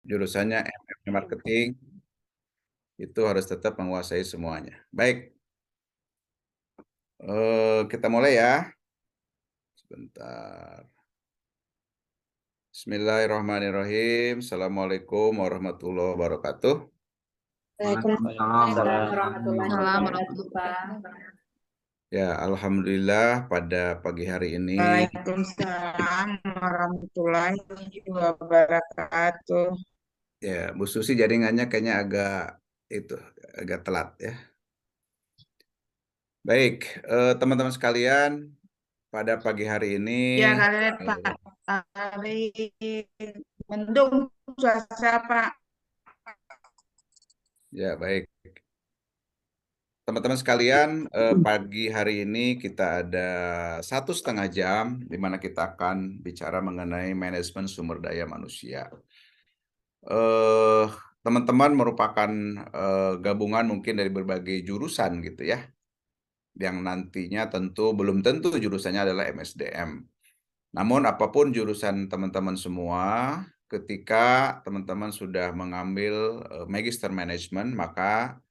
jurusannya MM marketing, itu harus tetap menguasai semuanya. Baik, kita mulai ya. Sebentar. Bismillahirrahmanirrahim. Assalamualaikum warahmatullahi wabarakatuh. Waalaikumsalam Waalaikumsalam warahmatullahi warahmatullahi wabarakatuh. Ya, alhamdulillah pada pagi hari ini Waalaikumsalam warahmatullahi wabarakatuh. ya Bu Susi jaringannya kayaknya agak telat ya. Baik, teman-teman sekalian, pada pagi hari ini Ya kalian Pak, hari mendung cuaca Pak. ya baik. Teman-teman sekalian, pagi hari ini kita ada 1,5 jam di mana kita akan bicara mengenai manajemen sumber daya manusia. Teman-teman merupakan gabungan mungkin dari berbagai jurusan gitu ya, yang nantinya belum tentu jurusannya adalah MSDM. Namun apapun jurusan teman-teman semua, ketika teman-teman sudah mengambil Magister Management, maka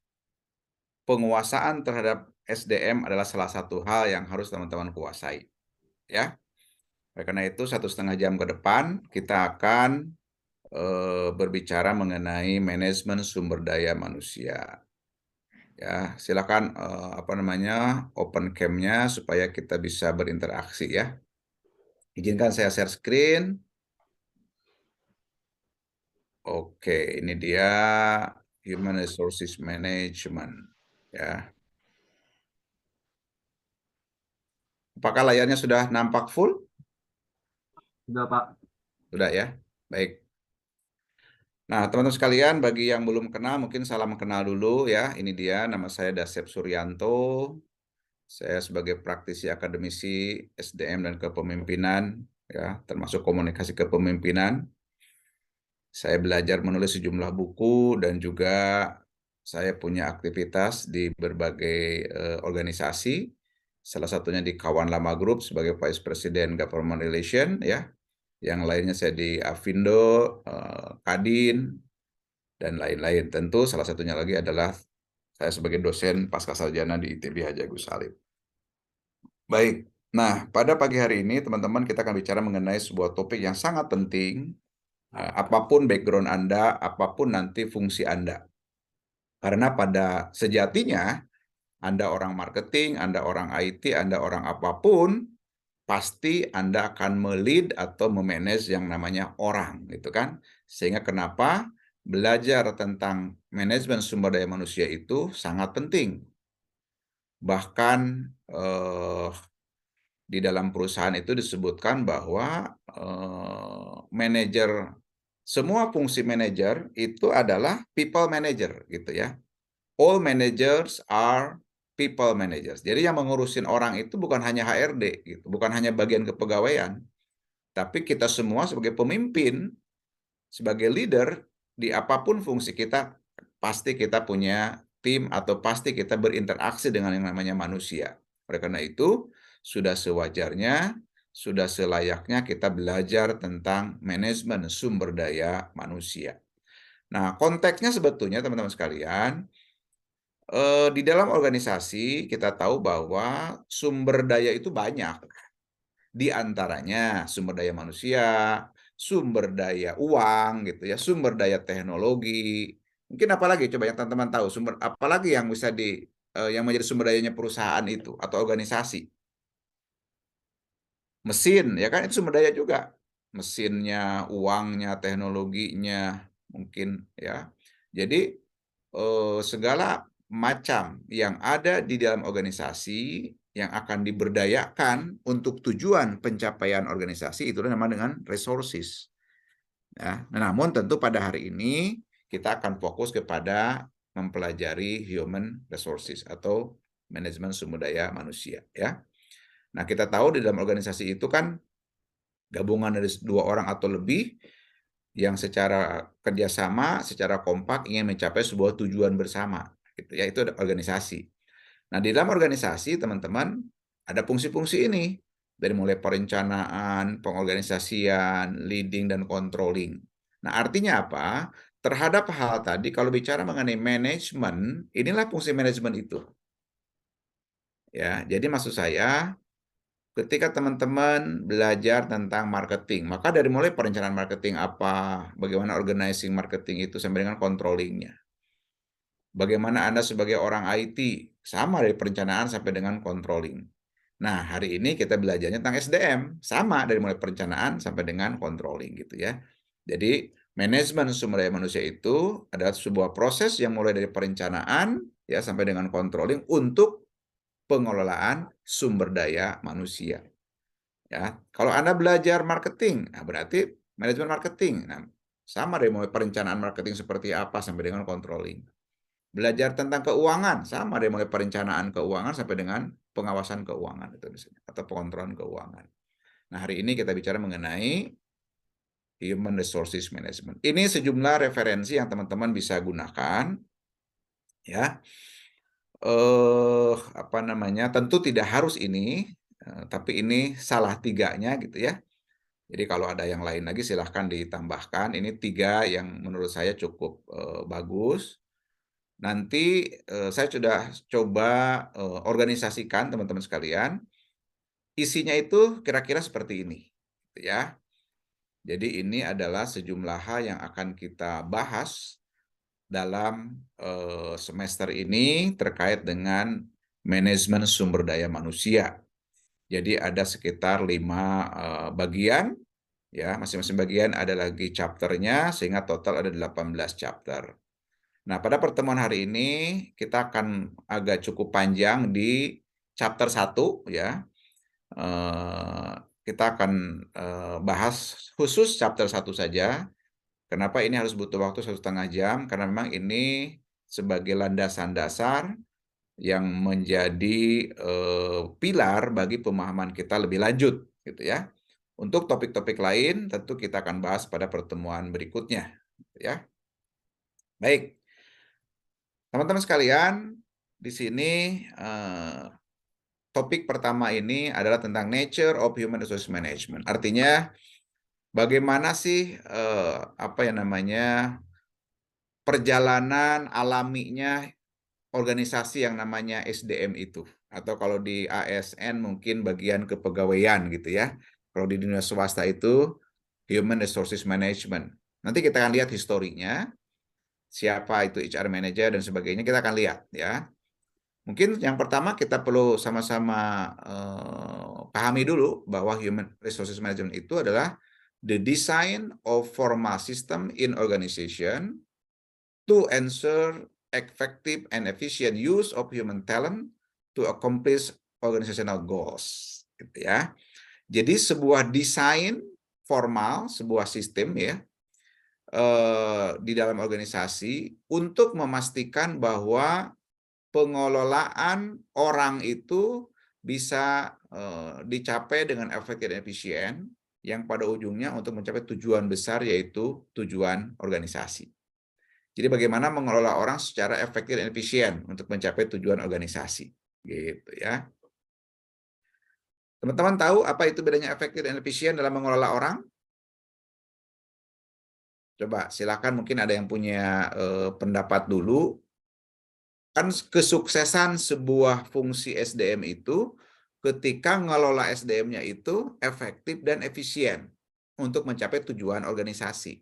penguasaan terhadap SDM adalah salah satu hal yang harus teman-teman kuasai. Ya, karena itu 1,5 jam ke depan kita akan berbicara mengenai manajemen sumber daya manusia. Ya, silakan open cam-nya supaya kita bisa berinteraksi ya. Izinkan saya share screen. Oke, ini dia Human Resources Management ya. Apakah layarnya sudah nampak full? Sudah Pak. Sudah ya. Baik. Nah, teman-teman sekalian, bagi yang belum kenal, mungkin salam kenal dulu ya. Ini dia, nama saya Dasep Suryanto. Saya sebagai praktisi akademisi SDM dan kepemimpinan, ya, termasuk komunikasi kepemimpinan. Saya belajar menulis sejumlah buku dan juga saya punya aktivitas di berbagai organisasi. Salah satunya di Kawan Lama Group sebagai Vice President Government Relation, ya. Yang lainnya saya di Avindo, Kadin, dan lain-lain. Tentu salah satunya lagi adalah saya sebagai dosen pasca sarjana di ITB Haji Agus Salim. Baik, nah pada pagi hari ini teman-teman kita akan bicara mengenai sebuah topik yang sangat penting. Apapun background Anda, apapun nanti fungsi Anda. Karena pada sejatinya Anda orang marketing, Anda orang IT, Anda orang apapun, pasti Anda akan melid atau memanage yang namanya orang, gitu kan? Sehingga kenapa belajar tentang manajemen sumber daya manusia itu sangat penting. Bahkan di dalam perusahaan itu disebutkan bahwa semua fungsi manajer itu adalah people manager, gitu ya. All managers are people managers. Jadi yang mengurusin orang itu bukan hanya HRD, gitu, bukan hanya bagian kepegawaian, tapi kita semua sebagai pemimpin, sebagai leader di apapun fungsi kita, pasti kita punya tim atau pasti kita berinteraksi dengan yang namanya manusia. Oleh karena itu, sudah sewajarnya, sudah selayaknya kita belajar tentang manajemen sumber daya manusia. Nah, konteksnya sebetulnya teman-teman sekalian, di dalam organisasi kita tahu bahwa sumber daya itu banyak. Di antaranya sumber daya manusia, sumber daya uang, gitu ya, sumber daya teknologi. Mungkin apalagi coba yang teman-teman tahu, sumber apalagi yang bisa yang menjadi sumber dayanya perusahaan itu atau organisasi. Mesin, ya kan itu sumber daya juga. Mesinnya, uangnya, teknologinya, mungkin ya. Jadi segala macam yang ada di dalam organisasi yang akan diberdayakan untuk tujuan pencapaian organisasi itu namanya dengan resources. Ya, namun tentu pada hari ini kita akan fokus kepada mempelajari human resources atau manajemen sumber daya manusia. Ya, nah kita tahu di dalam organisasi itu kan gabungan dari 2 orang atau lebih yang secara kerjasama, secara kompak ingin mencapai sebuah tujuan bersama, gitu ya, itu organisasi. Nah, di dalam organisasi teman-teman ada fungsi-fungsi ini dari mulai perencanaan, pengorganisasian, leading dan controlling. Nah, artinya apa? Terhadap hal tadi, kalau bicara mengenai manajemen, inilah fungsi manajemen itu. Ya, jadi maksud saya, ketika teman-teman belajar tentang marketing, maka dari mulai perencanaan marketing apa, bagaimana organizing marketing itu sampai dengan controllingnya. Bagaimana Anda sebagai orang IT, sama dari perencanaan sampai dengan controlling. Nah, hari ini kita belajarnya tentang SDM, sama dari mulai perencanaan sampai dengan controlling gitu ya. Jadi, manajemen sumber daya manusia itu adalah sebuah proses yang mulai dari perencanaan ya sampai dengan controlling untuk pengelolaan sumber daya manusia. Ya, kalau Anda belajar marketing, nah berarti manajemen marketing. Nah, sama dari mulai perencanaan marketing seperti apa sampai dengan controlling. Belajar tentang keuangan, sama dari mulai perencanaan keuangan sampai dengan pengawasan keuangan itu misalnya, atau pengontrolan keuangan. Nah, hari ini kita bicara mengenai Human Resources Management. Ini sejumlah referensi yang teman-teman bisa gunakan, ya. Apa namanya? Tentu tidak harus ini, tapi ini salah tiganya gitu ya. Jadi kalau ada yang lain lagi silahkan ditambahkan. Ini 3 yang menurut saya cukup bagus. Nanti saya sudah coba organisasikan teman-teman sekalian. Isinya itu kira-kira seperti ini, gitu ya. Jadi ini adalah sejumlah hal yang akan kita bahas dalam semester ini terkait dengan manajemen sumber daya manusia. Jadi ada sekitar 5 bagian, ya, masing-masing bagian ada lagi chapter-nya sehingga total ada 18 chapter. Nah, pada pertemuan hari ini kita akan agak cukup panjang di chapter 1 ya. Eh, Kita akan bahas khusus chapter 1 saja. Kenapa ini harus butuh waktu 1,5 jam? Karena memang ini sebagai landasan dasar yang menjadi pilar bagi pemahaman kita lebih lanjut, gitu ya. Untuk topik-topik lain tentu kita akan bahas pada pertemuan berikutnya, gitu ya. Baik, teman-teman sekalian, di sini topik pertama ini adalah tentang nature of human resource management. Artinya bagaimana sih apa yang namanya perjalanan alaminya organisasi yang namanya SDM itu, atau kalau di ASN mungkin bagian kepegawaian gitu ya. Kalau di dunia swasta itu Human Resources Management. Nanti kita akan lihat historinya, siapa itu HR manager dan sebagainya, kita akan lihat ya. Mungkin yang pertama kita perlu sama-sama pahami dulu bahwa Human Resources Management itu adalah the design of formal system in organization to ensure effective and efficient use of human talent to accomplish organizational goals, gitu ya. Jadi sebuah desain formal, sebuah sistem ya di dalam organisasi untuk memastikan bahwa pengelolaan orang itu bisa dicapai dengan efektif dan efisien yang pada ujungnya untuk mencapai tujuan besar yaitu tujuan organisasi. Jadi bagaimana mengelola orang secara efektif dan efisien untuk mencapai tujuan organisasi, gitu ya. Teman-teman tahu apa itu bedanya efektif dan efisien dalam mengelola orang? Coba silakan, mungkin ada yang punya pendapat dulu. Kan kesuksesan sebuah fungsi SDM itu ketika ngelola SDM-nya itu efektif dan efisien untuk mencapai tujuan organisasi.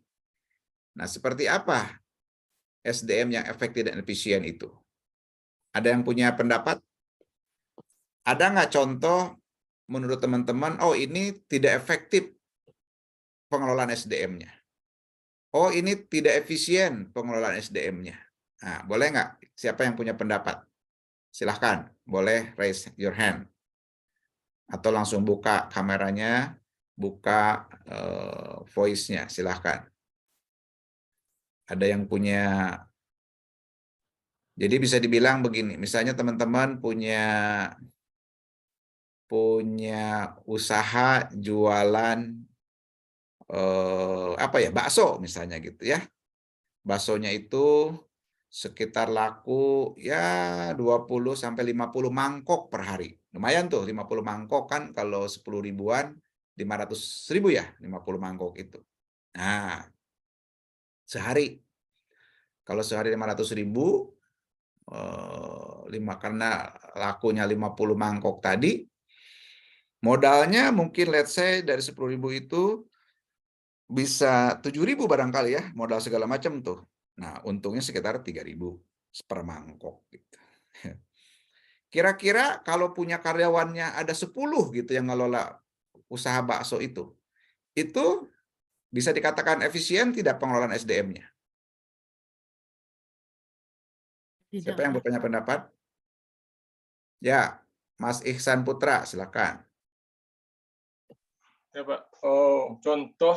Nah, seperti apa SDM yang efektif dan efisien itu? Ada yang punya pendapat? Ada nggak contoh menurut teman-teman, oh ini tidak efektif pengelolaan SDM-nya. Oh ini tidak efisien pengelolaan SDM-nya. Nah, boleh nggak? Siapa yang punya pendapat? Silahkan, boleh raise your hand. Atau langsung buka kameranya, buka voice-nya, silahkan. Ada yang punya, jadi bisa dibilang begini, misalnya teman-teman punya usaha jualan apa ya, bakso misalnya gitu ya. Baksonya itu sekitar laku ya 20 sampai 50 mangkok per hari. Lumayan tuh 50 mangkok kan, kalau 10 ribuan 500.000 ya 50 mangkok itu. Nah, sehari. Kalau sehari 500.000, karena lakunya 50 mangkok tadi, modalnya mungkin let's say dari 10.000 itu bisa 7.000 barangkali ya, modal segala macam tuh. Nah, untungnya sekitar 3.000 per mangkok gitu. Kira-kira kalau punya karyawannya ada 10 gitu yang ngelola usaha bakso itu bisa dikatakan efisien tidak pengelolaan SDM-nya? Siapa yang bertanya pendapat? Ya, Mas Ihsan Putra, silakan. Ya Pak, contoh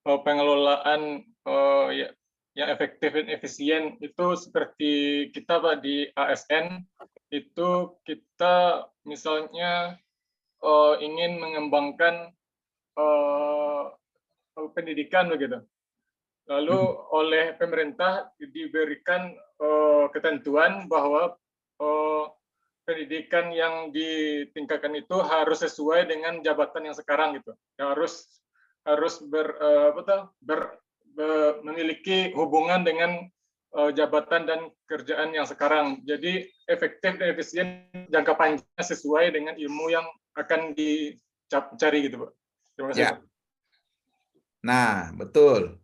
pengelolaan yang efektif dan efisien itu seperti kita Pak di ASN, itu kita misalnya ingin mengembangkan pendidikan begitu. Lalu oleh pemerintah diberikan ketentuan bahwa pendidikan yang ditingkatkan itu harus sesuai dengan jabatan yang sekarang gitu. Harus memiliki hubungan dengan jabatan dan kerjaan yang sekarang. Jadi efektif dan efisien jangka panjang sesuai dengan ilmu yang akan dicari gitu, Pak. Terima kasih. Ya. Pak. Nah, betul.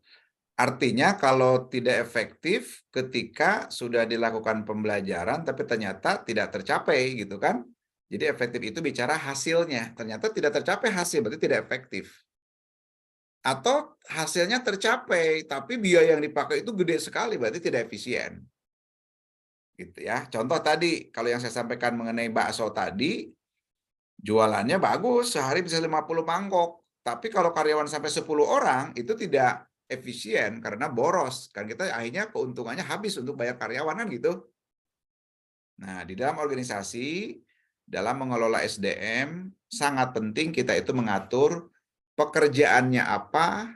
Artinya kalau tidak efektif ketika sudah dilakukan pembelajaran tapi ternyata tidak tercapai gitu kan. Jadi efektif itu bicara hasilnya. Ternyata tidak tercapai hasil, berarti tidak efektif. Atau hasilnya tercapai tapi biaya yang dipakai itu gede sekali, berarti tidak efisien. Gitu ya. Contoh tadi, kalau yang saya sampaikan mengenai bakso tadi, jualannya bagus, sehari bisa 50 mangkok. Tapi kalau karyawan sampai 10 orang, itu tidak efisien karena boros. Kan kita akhirnya keuntungannya habis untuk bayar karyawan kan gitu. Nah, di dalam organisasi, dalam mengelola SDM, sangat penting kita itu mengatur pekerjaannya apa,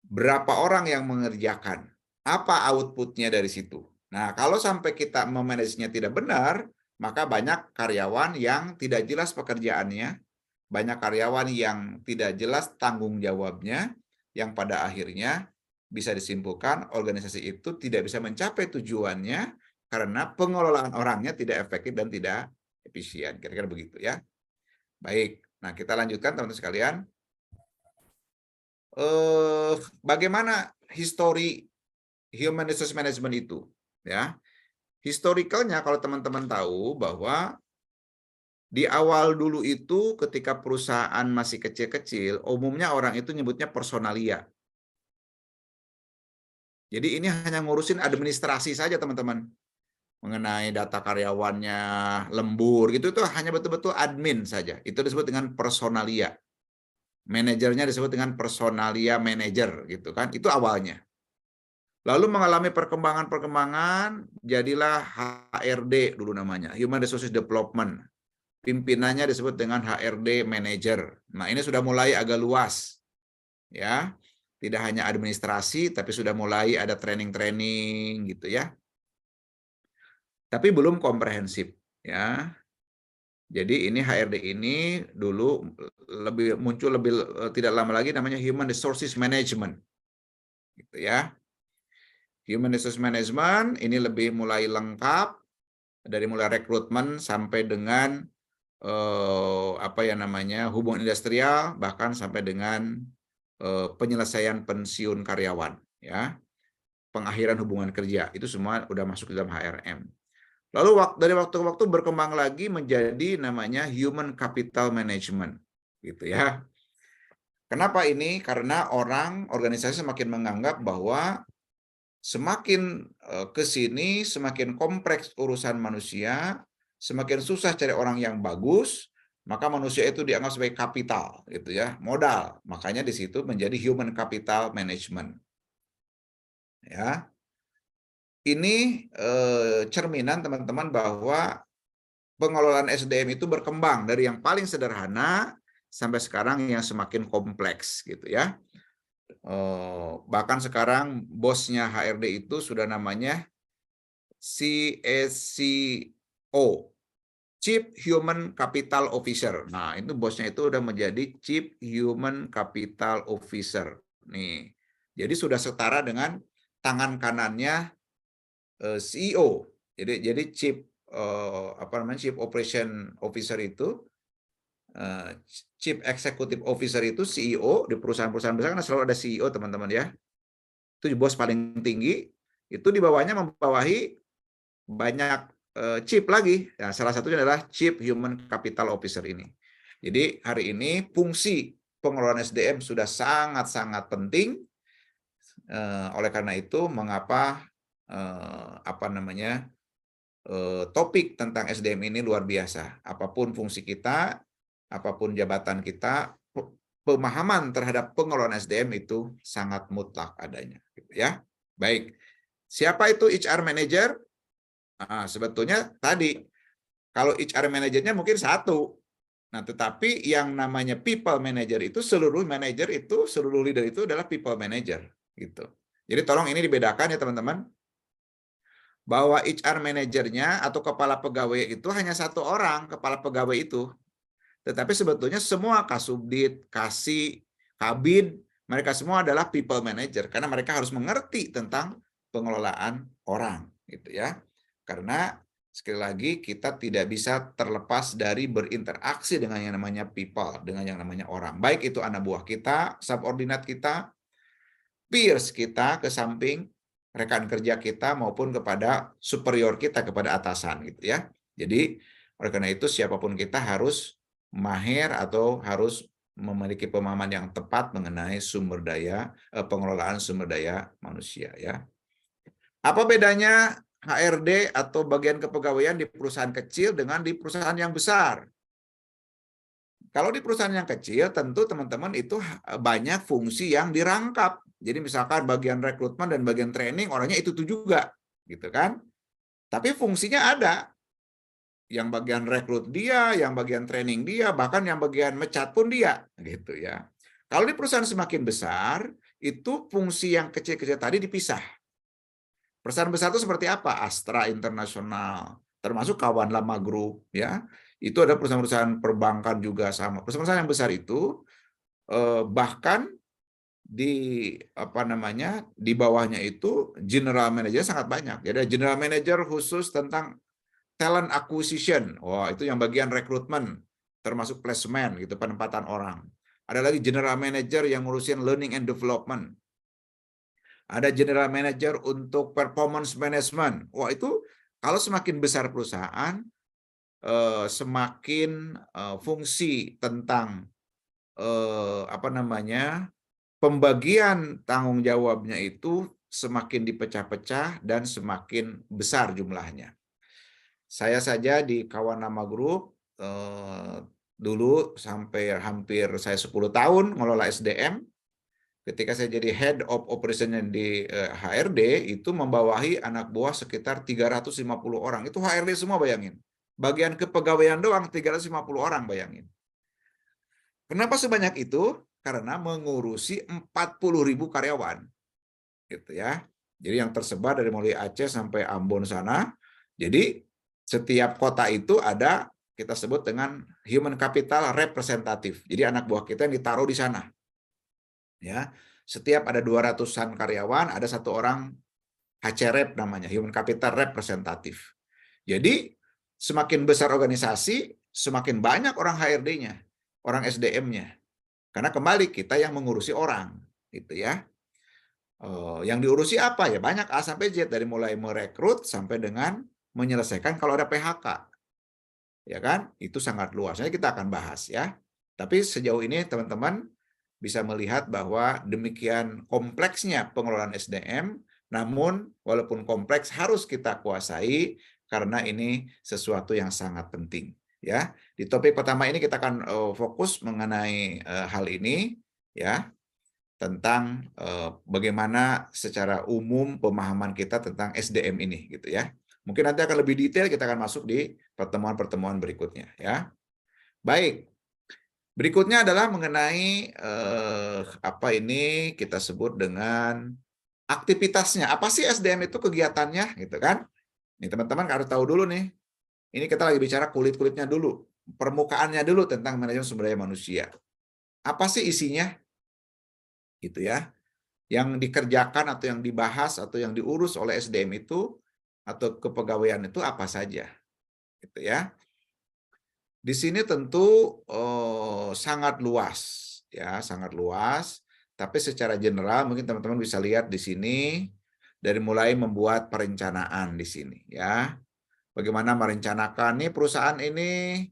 berapa orang yang mengerjakan, apa outputnya dari situ. Nah, kalau sampai kita memanagenya tidak benar, maka banyak karyawan yang tidak jelas pekerjaannya, banyak karyawan yang tidak jelas tanggung jawabnya, yang pada akhirnya bisa disimpulkan organisasi itu tidak bisa mencapai tujuannya karena pengelolaan orangnya tidak efektif dan tidak efisien. Kira-kira begitu ya. Baik, nah kita lanjutkan teman-teman sekalian. Bagaimana histori human resource management itu? Ya, historicalnya kalau teman-teman tahu bahwa di awal dulu itu ketika perusahaan masih kecil-kecil, umumnya orang itu nyebutnya personalia. Jadi ini hanya ngurusin administrasi saja teman-teman. Mengenai data karyawannya, lembur, gitu itu hanya betul-betul admin saja. Itu disebut dengan personalia. Manajernya disebut dengan personalia manager gitu kan. Itu awalnya. Lalu mengalami perkembangan-perkembangan, jadilah HRD dulu namanya, Human Resources Development. Pimpinannya disebut dengan HRD Manager. Nah, ini sudah mulai agak luas. Ya. Tidak hanya administrasi, tapi sudah mulai ada training-training gitu ya. Tapi belum komprehensif. Ya. Jadi ini HRD ini dulu muncul lebih tidak lama lagi namanya Human Resources Management. Gitu ya. Human Resource Management ini lebih mulai lengkap dari mulai rekrutmen sampai dengan hubungan industrial, bahkan sampai dengan penyelesaian pensiun karyawan, ya, pengakhiran hubungan kerja, itu semua udah masuk dalam HRM. Lalu dari waktu ke waktu berkembang lagi menjadi namanya Human Capital Management, gitu ya. Kenapa ini? Karena organisasi semakin menganggap bahwa semakin ke sini semakin kompleks urusan manusia, semakin susah cari orang yang bagus, maka manusia itu dianggap sebagai kapital, gitu ya, modal. Makanya di situ menjadi human capital management. Ya, ini cerminan teman-teman bahwa pengelolaan SDM itu berkembang dari yang paling sederhana sampai sekarang yang semakin kompleks, gitu ya. Bahkan sekarang bosnya HRD itu sudah namanya CHCO, Chief Human Capital Officer. Nah, itu bosnya itu udah menjadi Chief Human Capital Officer. Nih, Jadi sudah setara dengan tangan kanannya CEO. Jadi Chief Operation Officer itu, Chief Executive Officer itu CEO di perusahaan-perusahaan besar, karena selalu ada CEO teman-teman ya. Itu bos paling tinggi, itu di bawahnya membawahi banyak chief lagi. Nah, salah satunya adalah Chief Human Capital Officer ini. Jadi hari ini fungsi pengelolaan SDM sudah sangat-sangat penting. Oleh karena itu, mengapa topik tentang SDM ini luar biasa. Apapun fungsi kita, apapun jabatan kita, pemahaman terhadap pengelolaan SDM itu sangat mutlak adanya. Ya, baik. Siapa itu HR manager? Nah, sebetulnya tadi kalau HR manajernya mungkin satu. Nah, tetapi yang namanya people manager itu seluruh leader itu adalah people manager gitu. Jadi tolong ini dibedakan ya teman-teman. Bahwa HR manajernya atau kepala pegawai itu hanya satu orang, kepala pegawai itu. Tetapi sebetulnya semua kasubdit, kasih, kabid, mereka semua adalah people manager karena mereka harus mengerti tentang pengelolaan orang gitu ya. Karena sekali lagi kita tidak bisa terlepas dari berinteraksi dengan yang namanya people, dengan yang namanya orang. Baik itu anak buah kita, subordinat kita, peers kita ke samping, rekan kerja kita maupun kepada superior kita, kepada atasan gitu ya. Jadi oleh karena itu siapapun kita harus mahir atau harus memiliki pemahaman yang tepat mengenai pengelolaan sumber daya manusia ya. Apa bedanya HRD atau bagian kepegawaian di perusahaan kecil dengan di perusahaan yang besar? Kalau di perusahaan yang kecil, tentu teman-teman itu banyak fungsi yang dirangkap. Jadi misalkan bagian rekrutmen dan bagian training orangnya itu juga, gitu kan? Tapi fungsinya ada. Yang bagian rekrut dia, yang bagian training dia, bahkan yang bagian mecat pun dia, gitu ya. Kalau di perusahaan semakin besar, itu fungsi yang kecil-kecil tadi dipisah. Perusahaan besar itu seperti apa? Astra Internasional, termasuk Kawan Lama Group, ya. Itu ada perusahaan-perusahaan perbankan juga sama. Perusahaan yang besar itu bahkan di di bawahnya itu general manager sangat banyak. Jadi ada general manager khusus tentang talent acquisition. Wah, itu yang bagian rekrutmen, termasuk placement gitu, penempatan orang. Ada lagi general manager yang ngurusin learning and development. Ada general manager untuk performance management. Wah, itu kalau semakin besar perusahaan, semakin fungsi tentang pembagian tanggung jawabnya itu semakin dipecah-pecah dan semakin besar jumlahnya. Saya saja di Kawan Nama Group dulu sampai hampir saya 10 tahun ngelola SDM. Ketika saya jadi Head of Operation di HRD, itu membawahi anak buah sekitar 350 orang. Itu HRD semua, bayangin. Bagian kepegawaian doang 350 orang, bayangin. Kenapa sebanyak itu? Karena mengurusi 40.000 karyawan. Gitu ya. Jadi yang tersebar dari mulai Aceh sampai Ambon sana. Jadi setiap kota itu ada, kita sebut dengan human capital representative. Jadi anak buah kita yang ditaruh di sana. Ya, setiap ada 200-an karyawan, ada satu orang HCREP namanya, Human Capital Representative. Jadi semakin besar organisasi, semakin banyak orang HRD-nya, orang SDM-nya. Karena kembali kita yang mengurusi orang, gitu ya. Yang diurusi apa ya? Banyak A sampai Z, dari mulai merekrut sampai dengan menyelesaikan kalau ada PHK. Ya kan? Itu sangat luas. Nanti kita akan bahas ya. Tapi sejauh ini teman-teman bisa melihat bahwa demikian kompleksnya pengelolaan SDM, namun walaupun kompleks harus kita kuasai karena ini sesuatu yang sangat penting. Ya, di topik pertama ini kita akan fokus mengenai hal ini, ya, tentang bagaimana secara umum pemahaman kita tentang SDM ini, gitu ya. Mungkin nanti akan lebih detail kita akan masuk di pertemuan-pertemuan berikutnya, ya. Baik. Berikutnya adalah mengenai apa ini kita sebut dengan aktivitasnya. Apa sih SDM itu kegiatannya, gitu kan? Nih teman-teman harus tahu dulu nih. Ini kita lagi bicara kulit-kulitnya dulu, permukaannya dulu tentang manajemen sumber daya manusia. Apa sih isinya? Gitu ya. yang dikerjakan atau yang dibahas atau yang diurus oleh SDM itu atau kepegawaian itu apa saja, gitu ya. Di sini tentu sangat luas, ya, sangat luas. Tapi secara general mungkin teman-teman bisa lihat di sini dari mulai membuat perencanaan di sini, ya. Bagaimana merencanakan nih perusahaan ini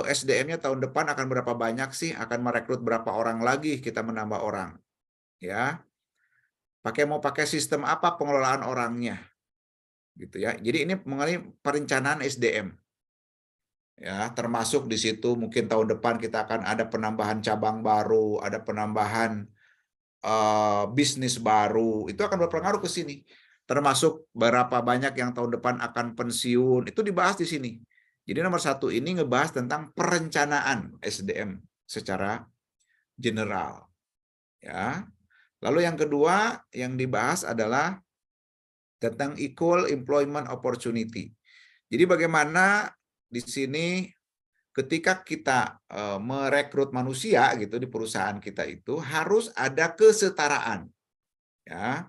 SDM-nya tahun depan akan berapa banyak sih, akan merekrut berapa orang lagi kita menambah orang, ya. Mau pakai sistem apa pengelolaan orangnya, gitu ya. Jadi ini mengenai perencanaan SDM. Ya, termasuk di situ mungkin tahun depan kita akan ada penambahan cabang baru, ada penambahan bisnis baru, itu akan berpengaruh ke sini. Termasuk berapa banyak yang tahun depan akan pensiun, itu dibahas di sini. Jadi nomor 1 ini ngebahas tentang perencanaan SDM secara general. Ya. Lalu yang kedua yang dibahas adalah tentang equal employment opportunity. Jadi bagaimana di sini ketika kita merekrut manusia gitu di perusahaan kita itu harus ada kesetaraan, ya.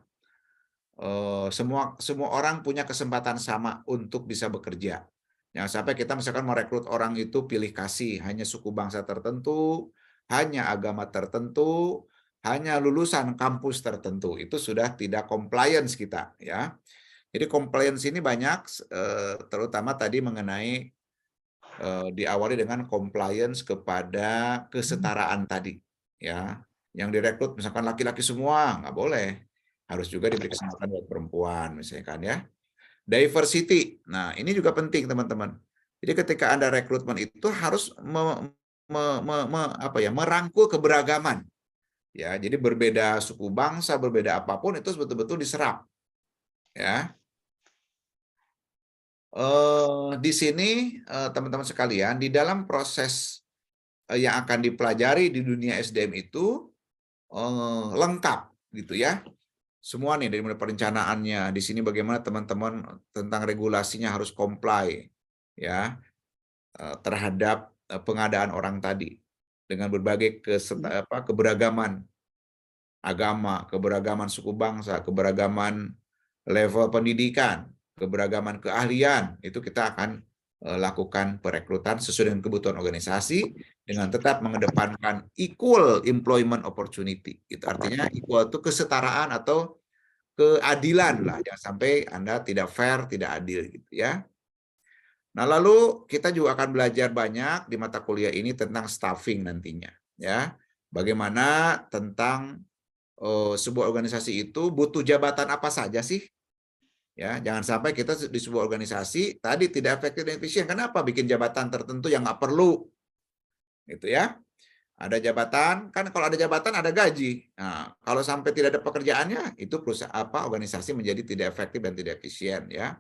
Semua orang punya kesempatan sama untuk bisa bekerja. Jangan sampai kita misalkan merekrut orang itu pilih kasih, hanya suku bangsa tertentu, hanya agama tertentu, hanya lulusan kampus tertentu. Itu sudah tidak compliance kita, ya. Jadi compliance ini banyak, terutama tadi mengenai diawali dengan compliance kepada kesetaraan tadi, ya. Yang direkrut misalkan laki-laki semua, nggak boleh. Harus juga diberi kesempatan buat perempuan, misalkan ya. Diversity, nah ini juga penting teman-teman. Jadi ketika Anda rekrutmen itu harus merangkul keberagaman. Ya, jadi berbeda suku bangsa, berbeda apapun itu betul-betul diserap. Ya. Di sini teman-teman sekalian, di dalam proses yang akan dipelajari di dunia SDM itu lengkap gitu ya. Semua nih dari mulai perencanaannya, di sini bagaimana teman-teman tentang regulasinya harus comply ya terhadap pengadaan orang tadi dengan berbagai keberagaman agama, keberagaman suku bangsa, keberagaman level pendidikan, keberagaman keahlian, itu kita akan lakukan perekrutan sesuai dengan kebutuhan organisasi dengan tetap mengedepankan equal employment opportunity. Itu artinya equal itu kesetaraan atau keadilan lah, jangan sampai Anda tidak fair, tidak adil gitu ya. Nah, lalu kita juga akan belajar banyak di mata kuliah ini tentang staffing nantinya ya. Bagaimana tentang sebuah organisasi itu butuh jabatan apa saja sih? Ya, jangan sampai kita di sebuah organisasi tadi tidak efektif dan efisien. Kenapa? Bikin jabatan tertentu yang nggak perlu, gitu ya. Ada jabatan, kan kalau ada jabatan ada gaji. Nah, kalau sampai tidak ada pekerjaannya, itu perusahaan organisasi menjadi tidak efektif dan tidak efisien, ya.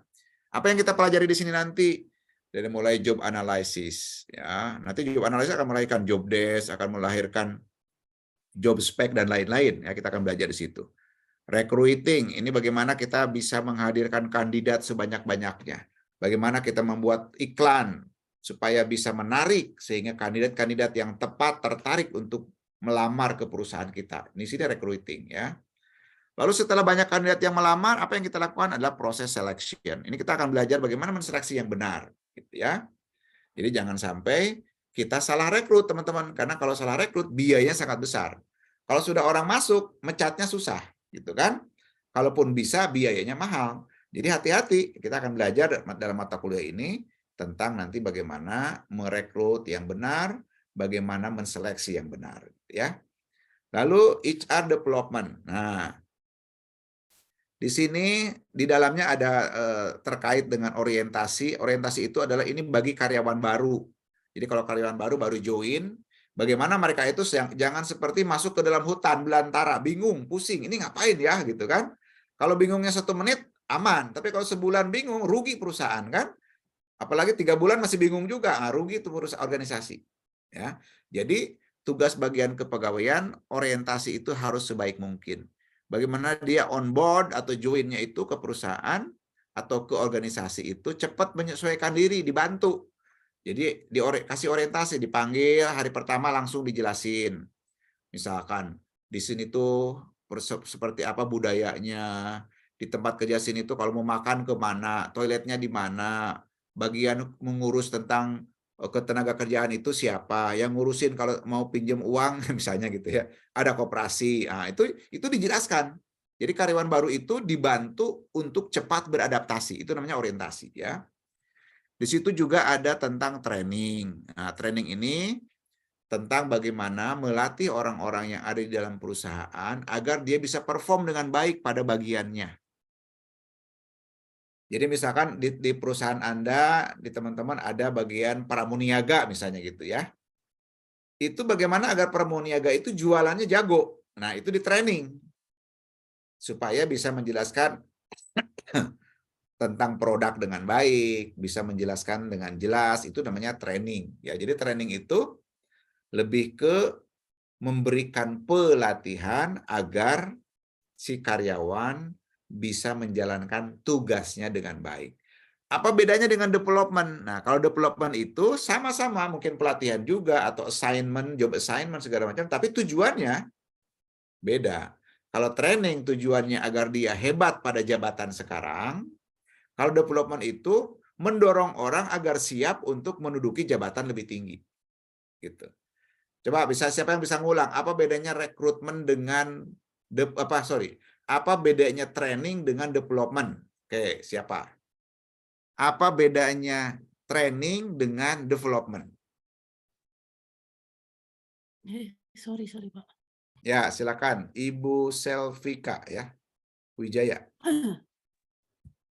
Apa yang kita pelajari di sini nanti? Dari mulai job analysis, ya. Nanti job analysis akan melahirkan job desk, akan melahirkan job spec dan lain-lain, ya. Kita akan belajar di situ. Recruiting, ini bagaimana kita bisa menghadirkan kandidat sebanyak-banyaknya. Bagaimana kita membuat iklan supaya bisa menarik sehingga kandidat-kandidat yang tepat tertarik untuk melamar ke perusahaan kita. Ini sih recruiting ya. Lalu setelah banyak kandidat yang melamar, apa yang kita lakukan adalah proses selection. Ini kita akan belajar bagaimana menseleksi yang benar, gitu ya. Jadi jangan sampai kita salah rekrut, teman-teman, karena kalau salah rekrut biayanya sangat besar. Kalau sudah orang masuk, mecatnya susah. Gitu kan? Kalaupun bisa biayanya mahal. Jadi hati-hati, kita akan belajar dalam mata kuliah ini tentang nanti bagaimana merekrut yang benar, bagaimana menseleksi yang benar, ya. Lalu HR development. Nah, di sini di dalamnya ada terkait dengan orientasi. Orientasi itu adalah ini bagi karyawan baru. Jadi kalau karyawan baru join, bagaimana mereka itu jangan seperti masuk ke dalam hutan belantara, bingung, pusing, ini ngapain ya gitu kan. Kalau bingungnya 1 menit, aman. Tapi kalau sebulan bingung, rugi perusahaan kan. Apalagi 3 bulan masih bingung juga, rugi itu perusahaan organisasi. Ya. Jadi tugas bagian kepegawaian, orientasi itu harus sebaik mungkin. Bagaimana dia on board atau joinnya itu ke perusahaan atau ke organisasi itu cepat menyesuaikan diri, dibantu. Jadi kasih orientasi, dipanggil hari pertama langsung dijelasin. Misalkan di sini tuh seperti apa budayanya, di tempat kerja sini tuh kalau mau makan ke mana, toiletnya di mana, bagian mengurus tentang ketenaga kerjaan itu siapa, yang ngurusin kalau mau pinjam uang misalnya gitu ya, ada koperasi. Nah, itu dijelaskan. Jadi karyawan baru itu dibantu untuk cepat beradaptasi. Itu namanya orientasi ya. Di situ juga ada tentang training. Nah, training ini tentang bagaimana melatih orang-orang yang ada di dalam perusahaan agar dia bisa perform dengan baik pada bagiannya. Jadi misalkan di perusahaan Anda, di teman-teman ada bagian pramuniaga misalnya gitu ya. Itu bagaimana agar pramuniaga itu jualannya jago. Nah, itu di training. Supaya bisa menjelaskan tentang produk dengan baik, bisa menjelaskan dengan jelas, itu namanya training. Ya, jadi training itu lebih ke memberikan pelatihan agar si karyawan bisa menjalankan tugasnya dengan baik. Apa bedanya dengan development? Nah, kalau development itu sama-sama mungkin pelatihan juga atau assignment, job assignment segala macam, tapi tujuannya beda. Kalau training tujuannya agar dia hebat pada jabatan sekarang, kalau development itu mendorong orang agar siap untuk menduduki jabatan lebih tinggi. Gitu. Coba siapa yang bisa ngulang? Apa bedanya rekrutmen dengan apa bedanya training dengan development? Oke, siapa? Apa bedanya training dengan development? Sorry Pak. Ya, silakan Ibu Selvika ya. Wijaya.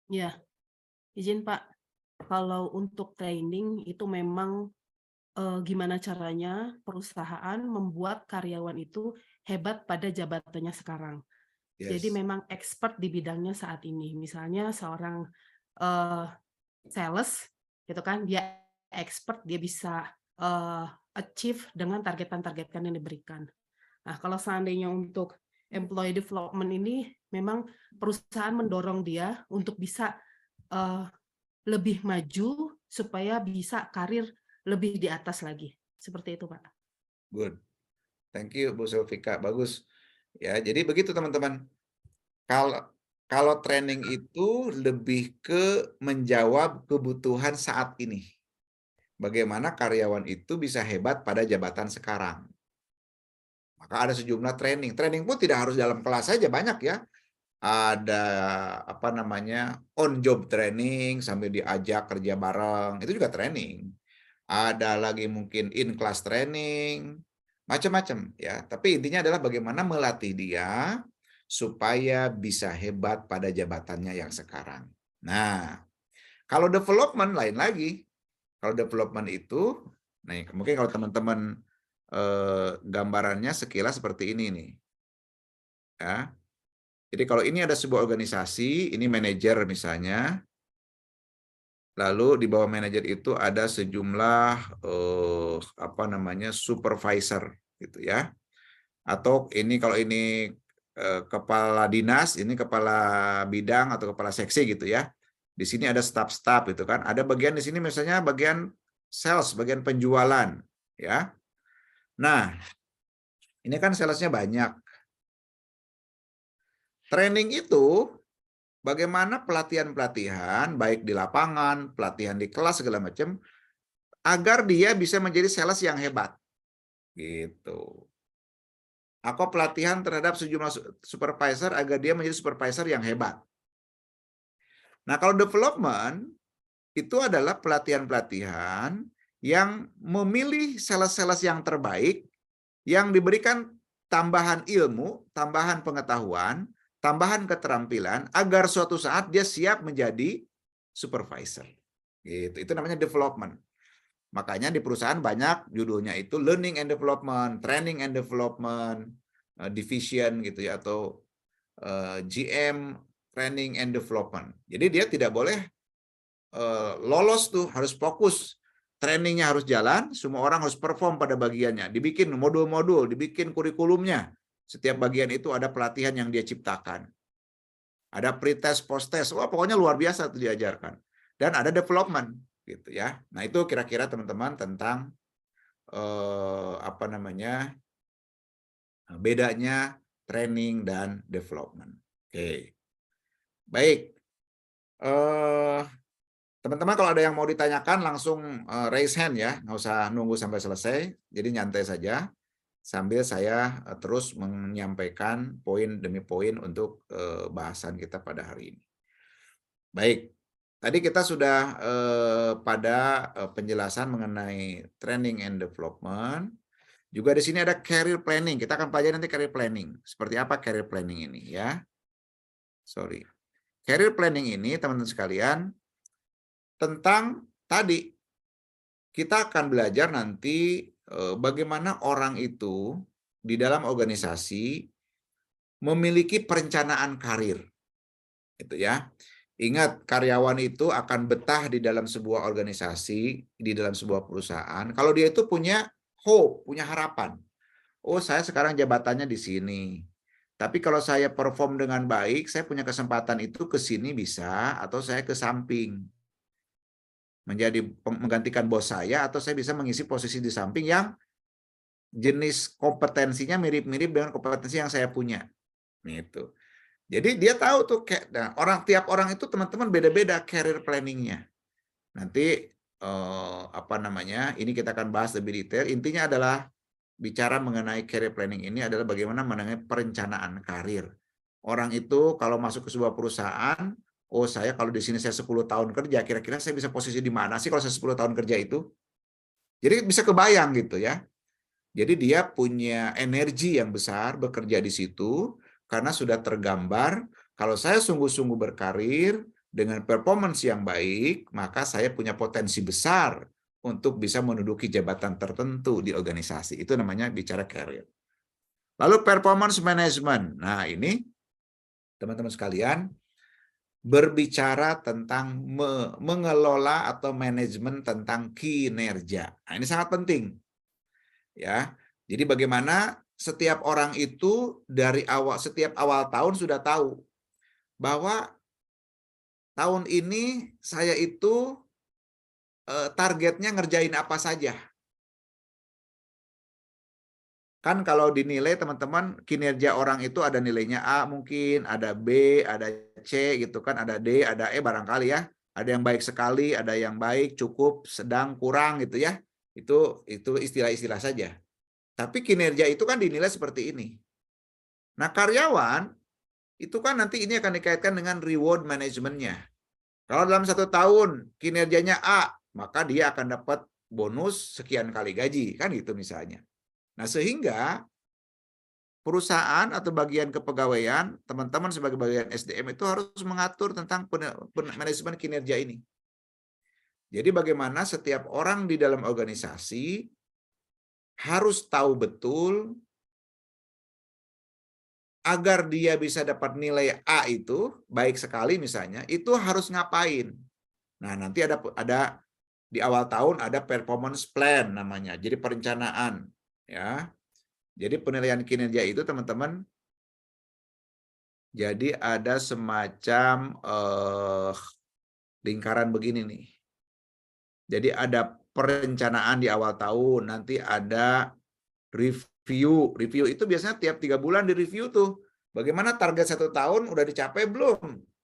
Ya, izin Pak. Kalau untuk training itu memang gimana caranya perusahaan membuat karyawan itu hebat pada jabatannya sekarang. Jadi Yes. memang expert di bidangnya saat ini. Misalnya seorang sales, gitu kan, dia expert, dia bisa achieve dengan targetan-targetan yang diberikan. Nah, kalau seandainya untuk employee development ini, memang perusahaan mendorong dia untuk bisa lebih maju supaya bisa karir lebih di atas lagi. Seperti itu, Pak. Good. Thank you, Bu Selvika. Bagus. Ya, jadi begitu teman-teman. Kalau training itu lebih ke menjawab kebutuhan saat ini. Bagaimana karyawan itu bisa hebat pada jabatan sekarang. Maka ada sejumlah training. Training pun tidak harus dalam kelas saja, banyak ya. Ada apa namanya on job training sambil diajak kerja bareng, itu juga training. Ada lagi mungkin in class training, macam-macam ya. Tapi intinya adalah bagaimana melatih dia supaya bisa hebat pada jabatannya yang sekarang. Nah, kalau development lain lagi. Kalau development itu, nah mungkin kalau teman-teman gambarannya sekilas seperti ini nih. Ya. Jadi kalau ini ada sebuah organisasi, ini manajer misalnya, lalu di bawah manajer itu ada sejumlah apa namanya supervisor gitu ya. Atau ini kalau ini kepala dinas, ini kepala bidang atau kepala seksi gitu ya. Di sini ada staf-staf gitu kan. Ada bagian di sini misalnya bagian sales, bagian penjualan ya. Nah, ini kan salesnya banyak. Training itu bagaimana pelatihan-pelatihan baik di lapangan, pelatihan di kelas segala macam agar dia bisa menjadi sales yang hebat. Gitu. Aku pelatihan terhadap sejumlah supervisor agar dia menjadi supervisor yang hebat. Nah, kalau development itu adalah pelatihan-pelatihan yang memilih sales-sales yang terbaik yang diberikan tambahan ilmu, tambahan pengetahuan, tambahan keterampilan agar suatu saat dia siap menjadi supervisor. Gitu. Itu namanya development. Makanya di perusahaan banyak judulnya itu learning and development, training and development, division gitu ya, atau GM training and development. Jadi dia tidak boleh lolos tuh, harus fokus. Trainingnya harus jalan, semua orang harus perform pada bagiannya. Dibikin modul-modul, dibikin kurikulumnya. Setiap bagian itu ada pelatihan yang dia ciptakan. Ada pre-test, post-test. Wah, pokoknya luar biasa itu diajarkan. Dan ada development gitu ya. Nah, itu kira-kira teman-teman tentang apa namanya? Bedanya training dan development. Oke. Baik. Teman-teman kalau ada yang mau ditanyakan langsung raise hand ya, nggak usah nunggu sampai selesai. Jadi nyantai saja sambil saya terus menyampaikan poin demi poin untuk bahasan kita pada hari ini. Baik, tadi kita sudah pada penjelasan mengenai training and development. Juga di sini ada career planning. Kita akan pelajari nanti career planning. Seperti apa career planning ini ya? Sorry. Career planning ini teman-teman sekalian tentang tadi kita akan belajar nanti bagaimana orang itu di dalam organisasi memiliki perencanaan karir. Itu ya. Ingat, karyawan itu akan betah di dalam sebuah organisasi, di dalam sebuah perusahaan. Kalau dia itu punya hope, punya harapan. Oh, saya sekarang jabatannya di sini. Tapi kalau saya perform dengan baik, saya punya kesempatan itu ke sini bisa, atau saya ke samping. Menggantikan bos saya, atau saya bisa mengisi posisi di samping yang jenis kompetensinya mirip-mirip dengan kompetensi yang saya punya. Gitu. Jadi dia tahu tuh, tiap orang itu teman-teman beda-beda career planning-nya. Nanti ini kita akan bahas lebih detail. Intinya adalah bicara mengenai career planning ini adalah bagaimana mengenai perencanaan karir. Orang itu kalau masuk ke sebuah perusahaan, oh saya kalau di sini saya 10 tahun kerja, kira-kira saya bisa posisi di mana sih kalau saya 10 tahun kerja itu? Jadi bisa kebayang gitu ya. Jadi dia punya energi yang besar bekerja di situ karena sudah tergambar kalau saya sungguh-sungguh berkarir dengan performance yang baik, maka saya punya potensi besar untuk bisa menduduki jabatan tertentu di organisasi. Itu namanya bicara karir. Lalu performance management. Nah, ini teman-teman sekalian berbicara tentang mengelola atau manajemen tentang kinerja. Nah, ini sangat penting. Ya. Jadi bagaimana setiap orang itu dari setiap awal tahun sudah tahu bahwa tahun ini saya itu targetnya ngerjain apa saja. Kan kalau dinilai teman-teman kinerja orang itu ada nilainya A mungkin, ada B, ada C gitu kan, ada D, ada E barangkali ya. Ada yang baik sekali, ada yang baik, cukup, sedang, kurang gitu ya. Itu istilah-istilah saja. Tapi kinerja itu kan dinilai seperti ini. Nah, karyawan itu kan nanti ini akan dikaitkan dengan reward manajemennya. Kalau dalam 1 tahun kinerjanya A, maka dia akan dapat bonus sekian kali gaji, kan gitu misalnya. Nah, sehingga perusahaan atau bagian kepegawaian, teman-teman sebagai bagian SDM itu harus mengatur tentang manajemen kinerja ini. Jadi bagaimana setiap orang di dalam organisasi harus tahu betul agar dia bisa dapat nilai A itu, baik sekali misalnya, itu harus ngapain. Nah, nanti ada di awal tahun ada performance plan namanya, jadi perencanaan. Ya. Jadi penilaian kinerja itu teman-teman, jadi ada semacam lingkaran begini nih. Jadi ada perencanaan di awal tahun, nanti ada review. Review itu biasanya tiap 3 bulan di-review tuh. Bagaimana target 1 tahun udah dicapai belum?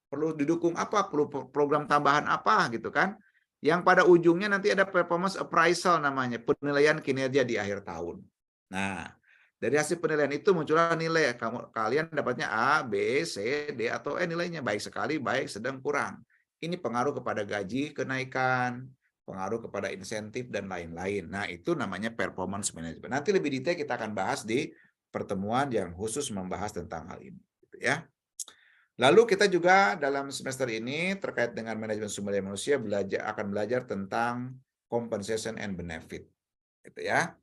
Perlu didukung apa? Perlu program tambahan apa gitu kan? Yang pada ujungnya nanti ada performance appraisal namanya, penilaian kinerja di akhir tahun. Nah, dari hasil penilaian itu muncullah nilai. Kalian dapatnya A, B, C, D, atau E nilainya. Baik sekali, baik, sedang, kurang. Ini pengaruh kepada gaji, kenaikan, pengaruh kepada insentif dan lain-lain. Nah, itu namanya performance management. Nanti lebih detail kita akan bahas di pertemuan yang khusus membahas tentang hal ini, gitu ya. Lalu kita juga dalam semester ini terkait dengan manajemen sumber daya manusia akan belajar tentang compensation and benefit, gitu ya.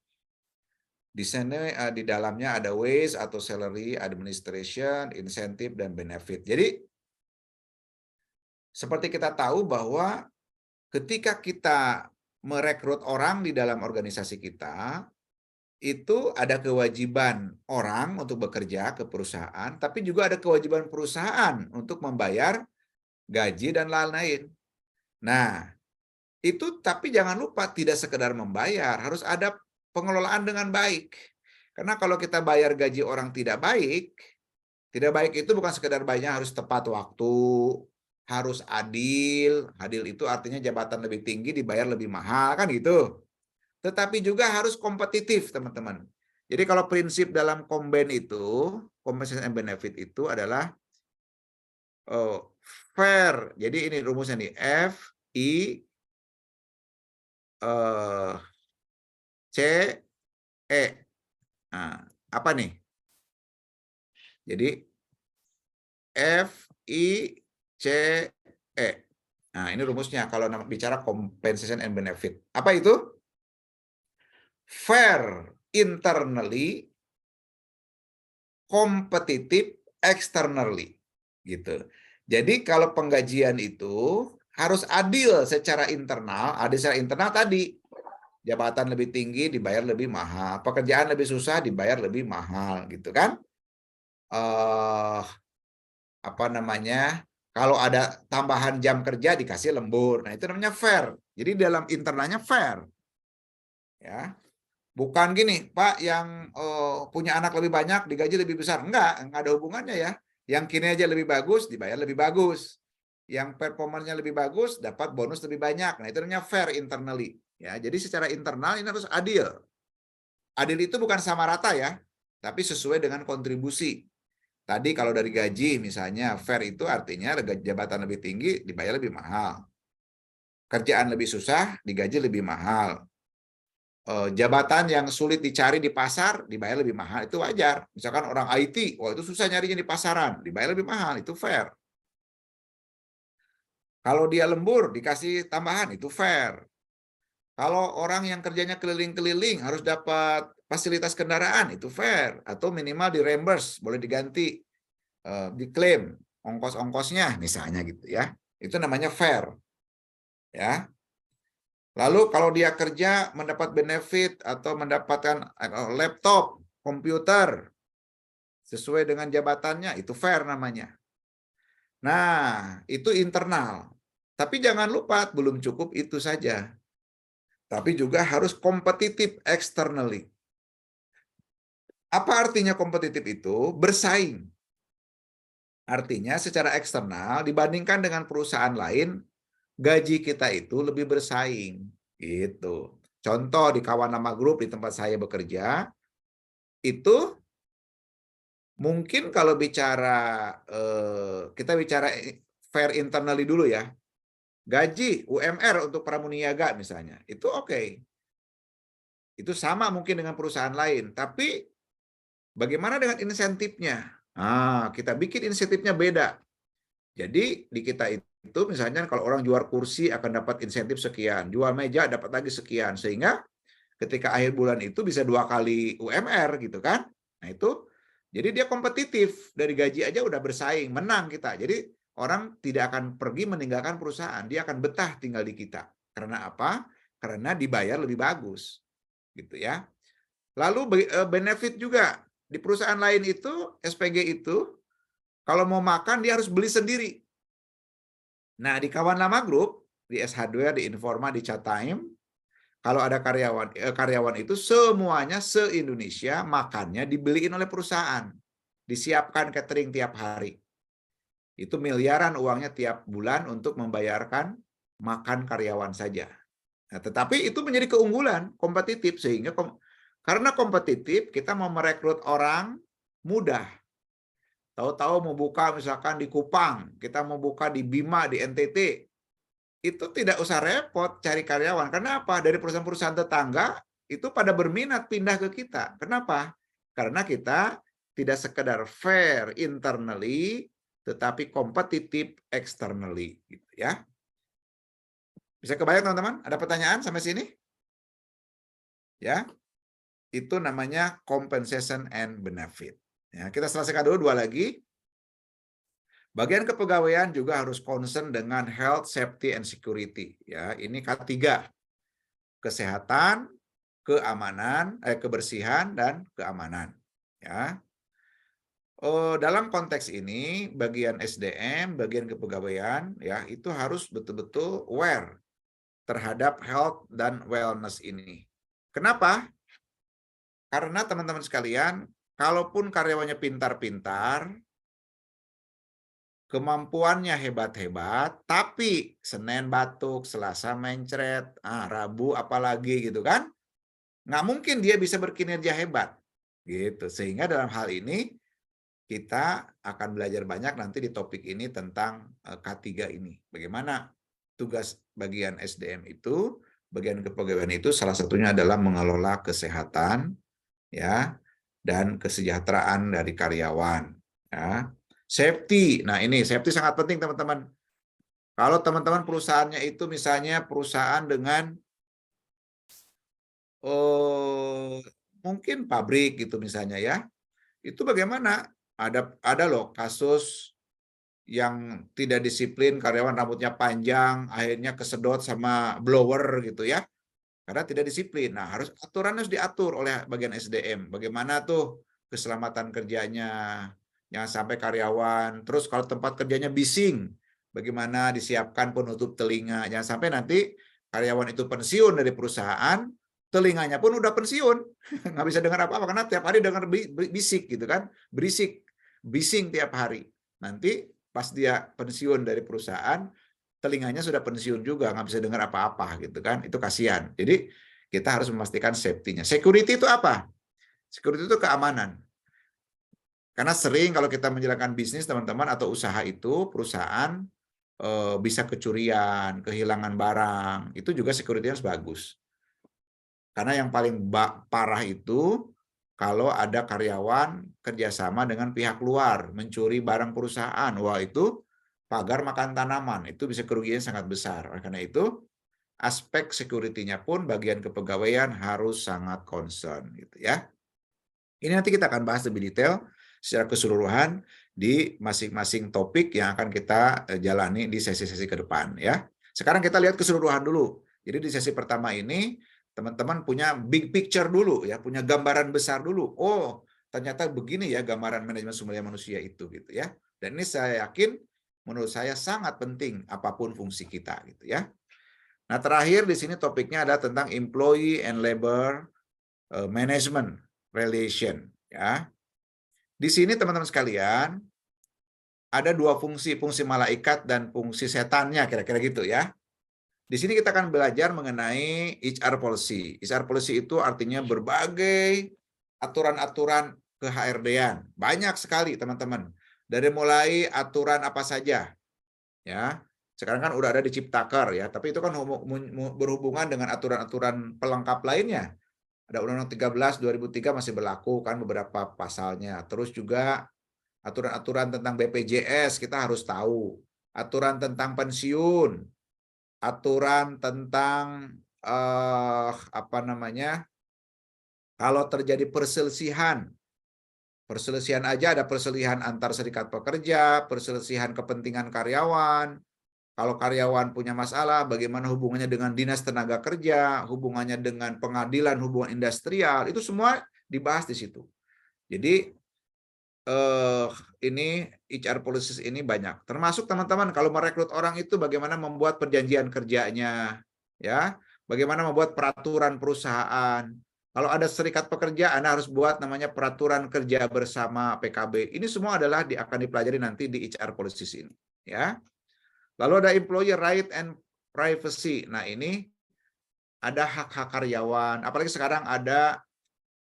Di sini di dalamnya ada wage atau salary, administration, insentif dan benefit. Jadi seperti kita tahu bahwa ketika kita merekrut orang di dalam organisasi kita, itu ada kewajiban orang untuk bekerja ke perusahaan, tapi juga ada kewajiban perusahaan untuk membayar gaji dan lain-lain. Nah, itu tapi jangan lupa tidak sekedar membayar, harus ada pengelolaan dengan baik. Karena kalau kita bayar gaji orang tidak baik, Tidak baik itu bukan sekedar baiknya harus tepat waktu, harus adil. Adil itu artinya jabatan lebih tinggi dibayar lebih mahal, kan gitu. Tetapi juga harus kompetitif, teman-teman. Jadi kalau prinsip dalam combine itu, compensation and benefit itu adalah fair. Jadi ini rumusnya nih, F, I, C, E. Nah, apa nih? Jadi F, I, C, E. Nah, ini rumusnya kalau bicara compensation and benefit. Apa itu? Fair internally, competitive externally. Gitu. Jadi kalau penggajian itu harus adil secara internal. Adil secara internal tadi, jabatan lebih tinggi dibayar lebih mahal, pekerjaan lebih susah dibayar lebih mahal, gitu kan? Apa namanya? Kalau ada tambahan jam kerja dikasih lembur. Nah, itu namanya fair. Jadi dalam internalnya fair. Ya. Bukan gini, Pak, yang punya anak lebih banyak digaji lebih besar. Enggak ada hubungannya ya. Yang kinerja lebih bagus dibayar lebih bagus. Yang performanya lebih bagus dapat bonus lebih banyak. Nah, itu namanya fair internally. Ya, jadi secara internal ini harus adil. Adil itu bukan sama rata ya, tapi sesuai dengan kontribusi. Tadi kalau dari gaji misalnya fair itu artinya jabatan lebih tinggi dibayar lebih mahal. Kerjaan lebih susah digaji lebih mahal. Jabatan yang sulit dicari di pasar dibayar lebih mahal, itu wajar. Misalkan orang IT, wah itu susah nyarinya di pasaran, dibayar lebih mahal, itu fair. Kalau dia lembur dikasih tambahan, itu fair. Kalau orang yang kerjanya keliling-keliling harus dapat fasilitas kendaraan, itu fair. Atau minimal di reimburse, boleh diganti, diklaim ongkos-ongkosnya misalnya gitu ya. Itu namanya fair. Ya. Lalu kalau dia kerja mendapat benefit atau mendapatkan laptop, komputer sesuai dengan jabatannya, itu fair namanya. Nah, itu internal. Tapi jangan lupa, belum cukup itu saja. Tapi juga harus kompetitif externally. Apa artinya kompetitif itu? Bersaing. Artinya secara eksternal dibandingkan dengan perusahaan lain, gaji kita itu lebih bersaing. Gitu. Contoh di Kawan Nama Group di tempat saya bekerja, itu mungkin kalau bicara, kita bicara fair internally dulu ya. Gaji UMR untuk pramuniaga misalnya, itu oke. Itu sama mungkin dengan perusahaan lain, tapi bagaimana dengan insentifnya? Nah, kita bikin insentifnya beda. Jadi di kita itu misalnya kalau orang jual kursi akan dapat insentif sekian, jual meja dapat lagi sekian, sehingga ketika akhir bulan itu bisa 2 kali UMR gitu kan. Nah itu, jadi dia kompetitif, dari gaji aja udah bersaing, menang kita. Jadi orang tidak akan pergi meninggalkan perusahaan, dia akan betah tinggal di kita. Karena apa? Karena dibayar lebih bagus. Gitu ya. Lalu benefit juga. Di perusahaan lain itu, SPG itu, kalau mau makan dia harus beli sendiri. Nah, di Kawan Lama Group, di SH2, di Informa, di Chat Time, kalau ada karyawan itu semuanya se-Indonesia makannya dibeliin oleh perusahaan. Disiapkan catering tiap hari. Itu miliaran uangnya tiap bulan untuk membayarkan makan karyawan saja. Nah, tetapi itu menjadi keunggulan, kompetitif, sehingga karena kompetitif kita mau merekrut orang mudah. Tahu-tahu mau buka misalkan di Kupang, kita mau buka di Bima, di NTT, itu tidak usah repot cari karyawan. Kenapa? Dari perusahaan-perusahaan tetangga itu pada berminat pindah ke kita. Kenapa? Karena kita tidak sekedar fair internally, tetapi kompetitif externally. Gitu ya. Bisa kebayang teman-teman? Ada pertanyaan sampai sini? Ya, itu namanya compensation and benefit. Ya, kita selesaikan dulu 2 lagi. Bagian kepegawaian juga harus concern dengan health, safety, and security. Ya, ini K3. Kesehatan, keamanan, kebersihan, dan keamanan. Ya. Dalam konteks ini, bagian SDM, bagian kepegawaian, ya itu harus betul-betul aware terhadap health dan wellness ini. Kenapa? Karena teman-teman sekalian, kalaupun karyawannya pintar-pintar, kemampuannya hebat-hebat, tapi Senin batuk, Selasa mencret, Rabu apalagi gitu kan. Nggak mungkin dia bisa berkinerja hebat. Gitu. Sehingga dalam hal ini kita akan belajar banyak nanti di topik ini tentang K3 ini. Bagaimana tugas bagian SDM itu, bagian kepegawaian itu salah satunya adalah mengelola kesehatan ya dan kesejahteraan dari karyawan ya. Safety. Nah, ini safety sangat penting teman-teman. Kalau teman-teman perusahaannya itu misalnya perusahaan dengan mungkin pabrik gitu misalnya ya. Itu bagaimana? Ada loh kasus yang tidak disiplin, karyawan rambutnya panjang, akhirnya kesedot sama blower gitu ya. Karena tidak disiplin. Nah, aturan harus diatur oleh bagian SDM. Bagaimana tuh keselamatan kerjanya, jangan sampai karyawan. Terus kalau tempat kerjanya bising, bagaimana disiapkan penutup telinga. Jangan sampai nanti karyawan itu pensiun dari perusahaan, telinganya pun udah pensiun. Nggak bisa dengar apa-apa, karena tiap hari dengar bisik gitu kan. Berisik, bising tiap hari. Nanti pas dia pensiun dari perusahaan, telinganya sudah pensiun juga, nggak bisa dengar apa-apa gitu kan, itu kasihan. Jadi kita harus memastikan safety-nya. Security itu apa? Security itu keamanan. Karena sering kalau kita menjalankan bisnis teman-teman atau usaha itu, perusahaan bisa kecurian, kehilangan barang, itu juga security-nya harus bagus. Karena yang paling parah itu kalau ada karyawan kerjasama dengan pihak luar mencuri barang perusahaan, wah itu pagar makan tanaman, itu bisa kerugian sangat besar. Karena itu aspek security-nya pun bagian kepegawaian harus sangat concern gitu ya. Ini nanti kita akan bahas lebih detail secara keseluruhan di masing-masing topik yang akan kita jalani di sesi-sesi ke depan ya. Sekarang kita lihat keseluruhan dulu. Jadi di sesi pertama ini teman-teman punya big picture dulu ya, punya gambaran besar dulu. Oh, ternyata begini ya gambaran manajemen sumber daya manusia itu gitu ya. Dan ini saya yakin menurut saya sangat penting apapun fungsi kita gitu ya. Nah, terakhir di sini topiknya adalah tentang employee and labor management relation ya. Di sini teman-teman sekalian ada dua fungsi, fungsi malaikat dan fungsi setannya kira-kira gitu ya. Di sini kita akan belajar mengenai HR policy. HR policy itu artinya berbagai aturan-aturan ke HRD-an. Banyak sekali teman-teman. Dari mulai aturan apa saja. Ya. Sekarang kan udah ada di Ciptaker ya, tapi itu kan berhubungan dengan aturan-aturan pelengkap lainnya. Ada Undang-Undang 13 2003 masih berlaku kan beberapa pasalnya. Terus juga aturan-aturan tentang BPJS kita harus tahu. Aturan tentang pensiun, aturan tentang apa namanya, kalau terjadi perselisihan aja ada perselisihan antar serikat pekerja, perselisihan kepentingan karyawan. Kalau karyawan punya masalah, bagaimana hubungannya dengan dinas tenaga kerja, hubungannya dengan pengadilan, hubungan industrial, itu semua dibahas di situ. Jadi ini HR policies ini banyak. Termasuk teman-teman kalau merekrut orang itu bagaimana membuat perjanjian kerjanya, ya, bagaimana membuat peraturan perusahaan. Kalau ada serikat pekerja, Anda harus buat namanya peraturan kerja bersama PKB. Ini semua adalah akan dipelajari nanti di HR policies ini, ya. Lalu ada employee right and privacy. Nah, ini ada hak-hak karyawan, apalagi sekarang ada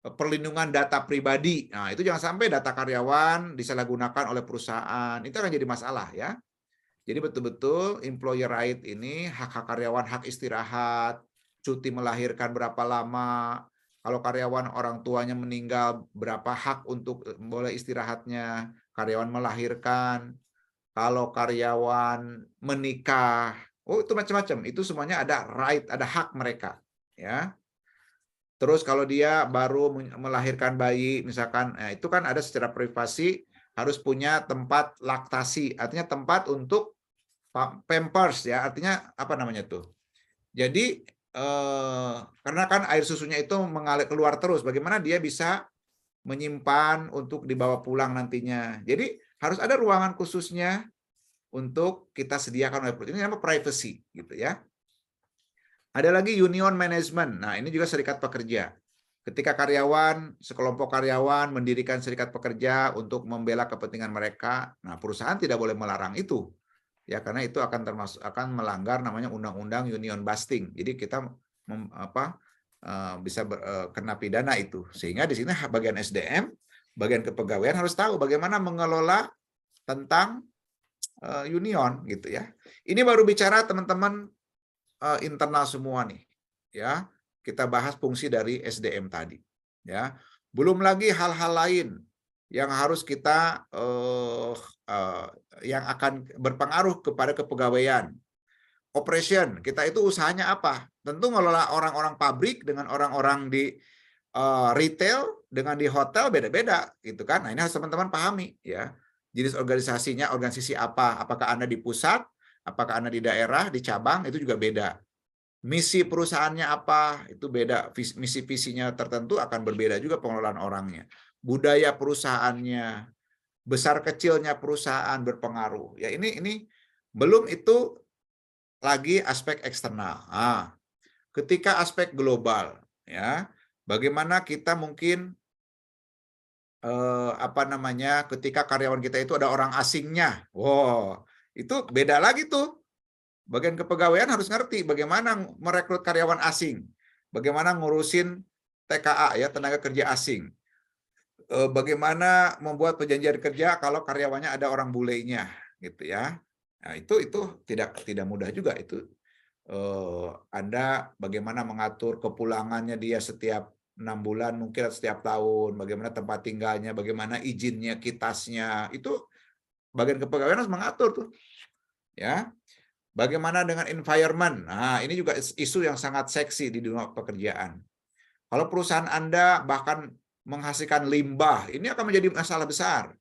perlindungan data pribadi. Nah, itu jangan sampai data karyawan disalahgunakan oleh perusahaan. Itu akan jadi masalah ya. Jadi betul-betul employee right ini hak-hak karyawan, hak istirahat, cuti melahirkan berapa lama, kalau karyawan orang tuanya meninggal berapa hak untuk boleh istirahatnya, karyawan melahirkan, kalau karyawan menikah, oh itu macam-macam. Itu semuanya ada right, ada hak mereka ya. Terus kalau dia baru melahirkan bayi, misalkan, itu kan ada secara privasi harus punya tempat laktasi, artinya tempat untuk pampers ya, artinya apa namanya tuh. Jadi karena kan air susunya itu mengalir keluar terus, bagaimana dia bisa menyimpan untuk dibawa pulang nantinya. Jadi harus ada ruangan khususnya untuk kita sediakan oleh perusahaan. Ini namanya privacy gitu ya. Ada lagi union management. Nah, ini juga serikat pekerja. Ketika karyawan, sekelompok karyawan mendirikan serikat pekerja untuk membela kepentingan mereka, nah perusahaan tidak boleh melarang itu, ya karena itu akan melanggar namanya undang-undang union busting. Jadi kita bisa kena pidana itu. Sehingga di sini bagian SDM, bagian kepegawaian harus tahu bagaimana mengelola tentang union gitu ya. Ini baru bicara teman-teman internal semua nih, ya. Kita bahas fungsi dari SDM tadi, ya. Belum lagi hal-hal lain yang harus kita yang akan berpengaruh kepada kepegawaian. Operation, kita itu usahanya apa? Tentu ngelola orang-orang pabrik dengan orang-orang di retail dengan di hotel beda-beda gitu kan. Nah, ini harus teman-teman pahami ya. Jenis organisasinya, organisasi apa? Apakah Anda di pusat, apakah Anda di daerah, di cabang, itu juga beda. Misi perusahaannya apa, itu beda. Misi visinya tertentu akan berbeda juga pengelolaan orangnya. Budaya perusahaannya, besar kecilnya perusahaan berpengaruh. Ya ini belum itu lagi aspek eksternal. Nah, ketika aspek global, ya, bagaimana kita mungkin ketika karyawan kita itu ada orang asingnya. Wow, itu beda lagi tuh. Bagian kepegawaian harus ngerti bagaimana merekrut karyawan asing, bagaimana ngurusin TKA ya, tenaga kerja asing, bagaimana membuat perjanjian kerja kalau karyawannya ada orang bulenya, gitu ya. Nah itu tidak mudah juga itu. Anda bagaimana mengatur kepulangannya dia setiap 6 bulan, mungkin setiap tahun, bagaimana tempat tinggalnya, bagaimana izinnya, kitasnya, itu bagian kepegawaian harus mengatur tuh, ya. Bagaimana dengan environment? Nah, ini juga isu yang sangat seksi di dunia pekerjaan. Kalau perusahaan Anda bahkan menghasilkan limbah, ini akan menjadi masalah besar.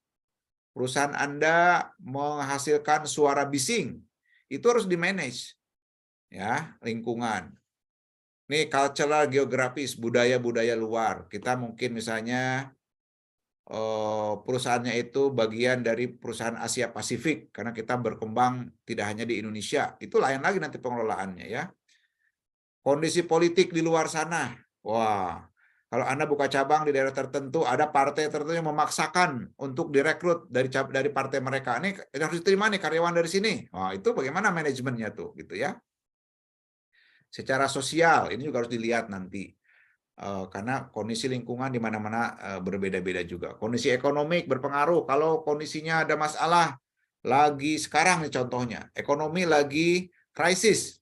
Perusahaan Anda menghasilkan suara bising, itu harus di-manage. Ya, lingkungan. Ini cultural geografis, budaya-budaya luar. Kita mungkin misalnya perusahaannya itu bagian dari perusahaan Asia Pasifik karena kita berkembang tidak hanya di Indonesia, itu lain lagi nanti pengelolaannya ya. Kondisi politik di luar sana, wah, kalau Anda buka cabang di daerah tertentu, ada partai tertentu yang memaksakan untuk direkrut dari partai mereka. Ini harus diterima nih karyawan dari sini. Wah, itu bagaimana manajemennya tuh, gitu ya. Secara sosial ini juga harus dilihat nanti. Karena kondisi lingkungan di mana-mana berbeda-beda juga. Kondisi ekonomi berpengaruh. Kalau kondisinya ada masalah, lagi sekarang nih contohnya, ekonomi lagi krisis.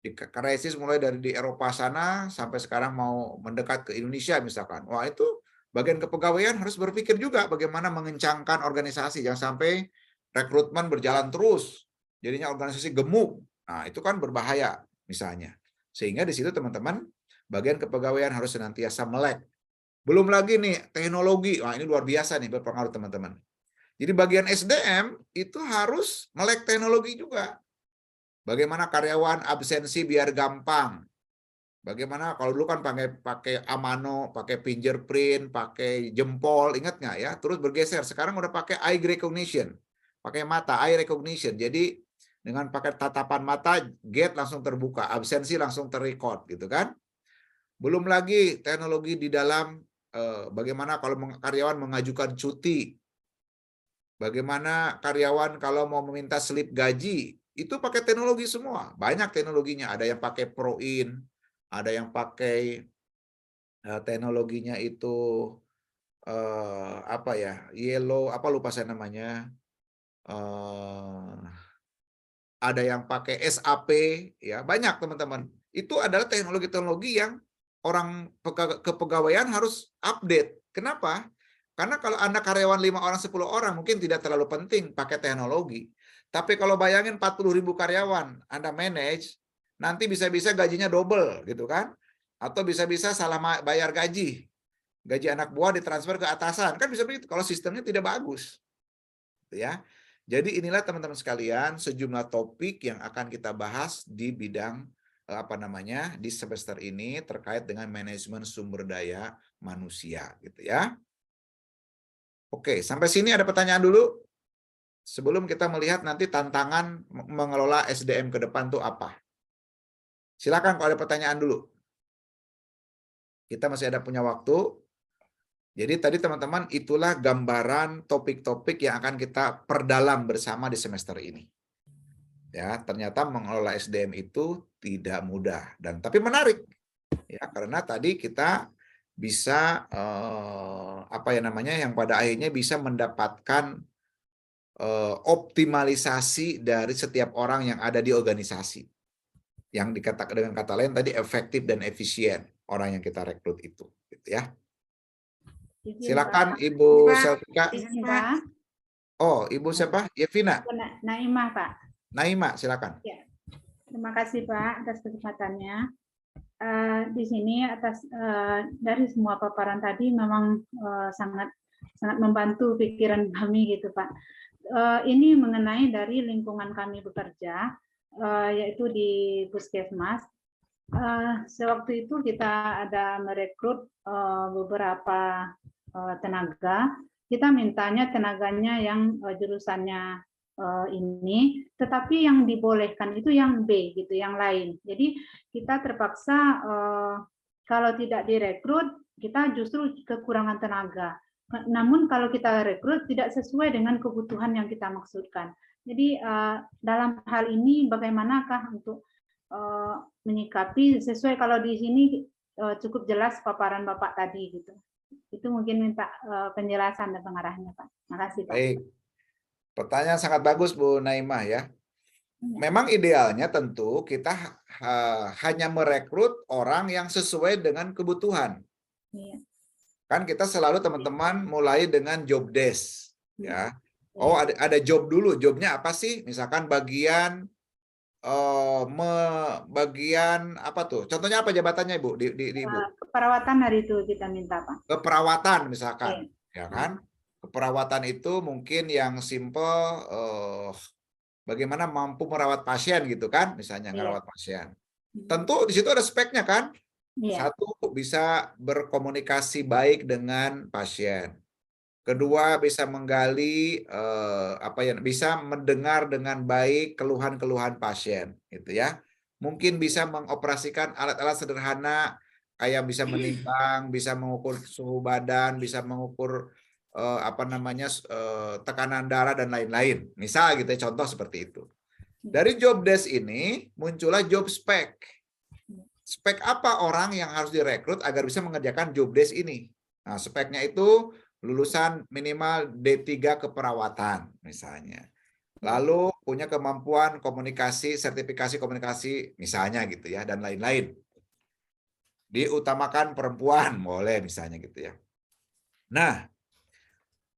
Krisis mulai dari di Eropa sana sampai sekarang mau mendekat ke Indonesia misalkan. Wah itu bagian kepegawaian harus berpikir juga bagaimana mengencangkan organisasi. Jangan sampai rekrutmen berjalan terus. Jadinya organisasi gemuk. Nah itu kan berbahaya misalnya. Sehingga di situ teman-teman bagian kepegawaian harus senantiasa melek. Belum lagi nih teknologi, wah ini luar biasa nih berpengaruh teman-teman. Jadi bagian SDM itu harus melek teknologi juga. Bagaimana karyawan absensi biar gampang. Bagaimana kalau dulu kan pakai Amano, pakai fingerprint, pakai jempol, ingat nggak ya? Terus bergeser, sekarang udah pakai eye recognition, pakai mata, eye recognition. Jadi dengan pakai tatapan mata, gate langsung terbuka, absensi langsung terrecord, gitu kan? Belum lagi teknologi di dalam bagaimana kalau karyawan mengajukan cuti. Bagaimana karyawan kalau mau meminta slip gaji, itu pakai teknologi semua. Banyak teknologinya, ada yang pakai Proin, ada yang pakai teknologinya itu Yellow, lupa saya namanya. Ada yang pakai SAP, ya banyak teman-teman. Itu adalah teknologi-teknologi yang orang kepegawaian harus update. Kenapa? Karena kalau Anda karyawan 5 orang, 10 orang, mungkin tidak terlalu penting pakai teknologi. Tapi kalau bayangin 40.000 karyawan Anda manage, nanti bisa-bisa gajinya double, gitu kan? Atau bisa-bisa salah bayar gaji. Gaji anak buah ditransfer ke atasan. Kan bisa begitu kalau sistemnya tidak bagus. Ya. Jadi inilah teman-teman sekalian sejumlah topik yang akan kita bahas di bidang di semester ini terkait dengan manajemen sumber daya manusia gitu ya. Oke, sampai sini ada pertanyaan dulu? Sebelum kita melihat nanti tantangan mengelola SDM ke depan tuh apa? Silakan kalau ada pertanyaan dulu. Kita masih ada punya waktu. Jadi tadi teman-teman itulah gambaran topik-topik yang akan kita perdalam bersama di semester ini. Ya, ternyata mengelola SDM itu tidak mudah tapi menarik. Ya, karena tadi kita bisa apa ya namanya yang pada akhirnya bisa mendapatkan optimalisasi dari setiap orang yang ada di organisasi. Yang dikatakan dengan kata lain tadi efektif dan efisien orang yang kita rekrut itu, gitu ya. Silakan Ibu Pak. Selvika. Izin, Pak. Oh, Ibu siapa? Yevina. Naimah, Pak. Naima, silakan. Terima kasih, Pak, atas kesempatannya. Di sini dari semua paparan tadi memang sangat membantu pikiran kami gitu, Pak. Ini mengenai dari lingkungan kami bekerja, yaitu di Puskesmas. Sewaktu itu kita ada merekrut beberapa tenaga. Kita mintanya tenaganya yang jurusannya ini, tetapi yang dibolehkan itu yang B gitu, yang lain. Jadi kita terpaksa kalau tidak direkrut, kita justru kekurangan tenaga. Namun kalau kita rekrut tidak sesuai dengan kebutuhan yang kita maksudkan. Jadi dalam hal ini bagaimanakah untuk menyikapi sesuai, kalau di sini cukup jelas paparan Bapak tadi gitu. Itu mungkin minta penjelasan dan pengarahannya, Pak. Makasih, Pak. Baik. Pertanyaan sangat bagus Bu Naimah ya. Memang idealnya tentu kita hanya merekrut orang yang sesuai dengan kebutuhan. Iya. Kan kita selalu teman-teman mulai dengan job desk ya. Oh, ada job dulu. Jobnya apa sih? Misalkan bagian bagian apa tuh? Contohnya apa jabatannya Ibu di Ibu? Keperawatan hari itu kita minta, Pak. Keperawatan misalkan, ya kan? Keperawatan itu mungkin yang simple bagaimana mampu merawat pasien gitu kan, misalnya merawat pasien. Tentu di situ ada speknya kan? Satu, bisa berkomunikasi baik dengan pasien. Kedua, bisa menggali bisa mendengar dengan baik keluhan-keluhan pasien, gitu ya. Mungkin bisa mengoperasikan alat-alat sederhana kayak bisa menimbang, bisa mengukur suhu badan, bisa mengukur tekanan darah dan lain-lain. Misal gitu ya, contoh seperti itu. Dari job desk ini muncullah job spec. Spek apa orang yang harus direkrut agar bisa mengerjakan job desk ini? Nah, speknya itu lulusan minimal D3 keperawatan misalnya. Lalu punya kemampuan komunikasi, sertifikasi komunikasi misalnya gitu ya, dan lain-lain. Diutamakan perempuan, boleh misalnya gitu ya. Nah,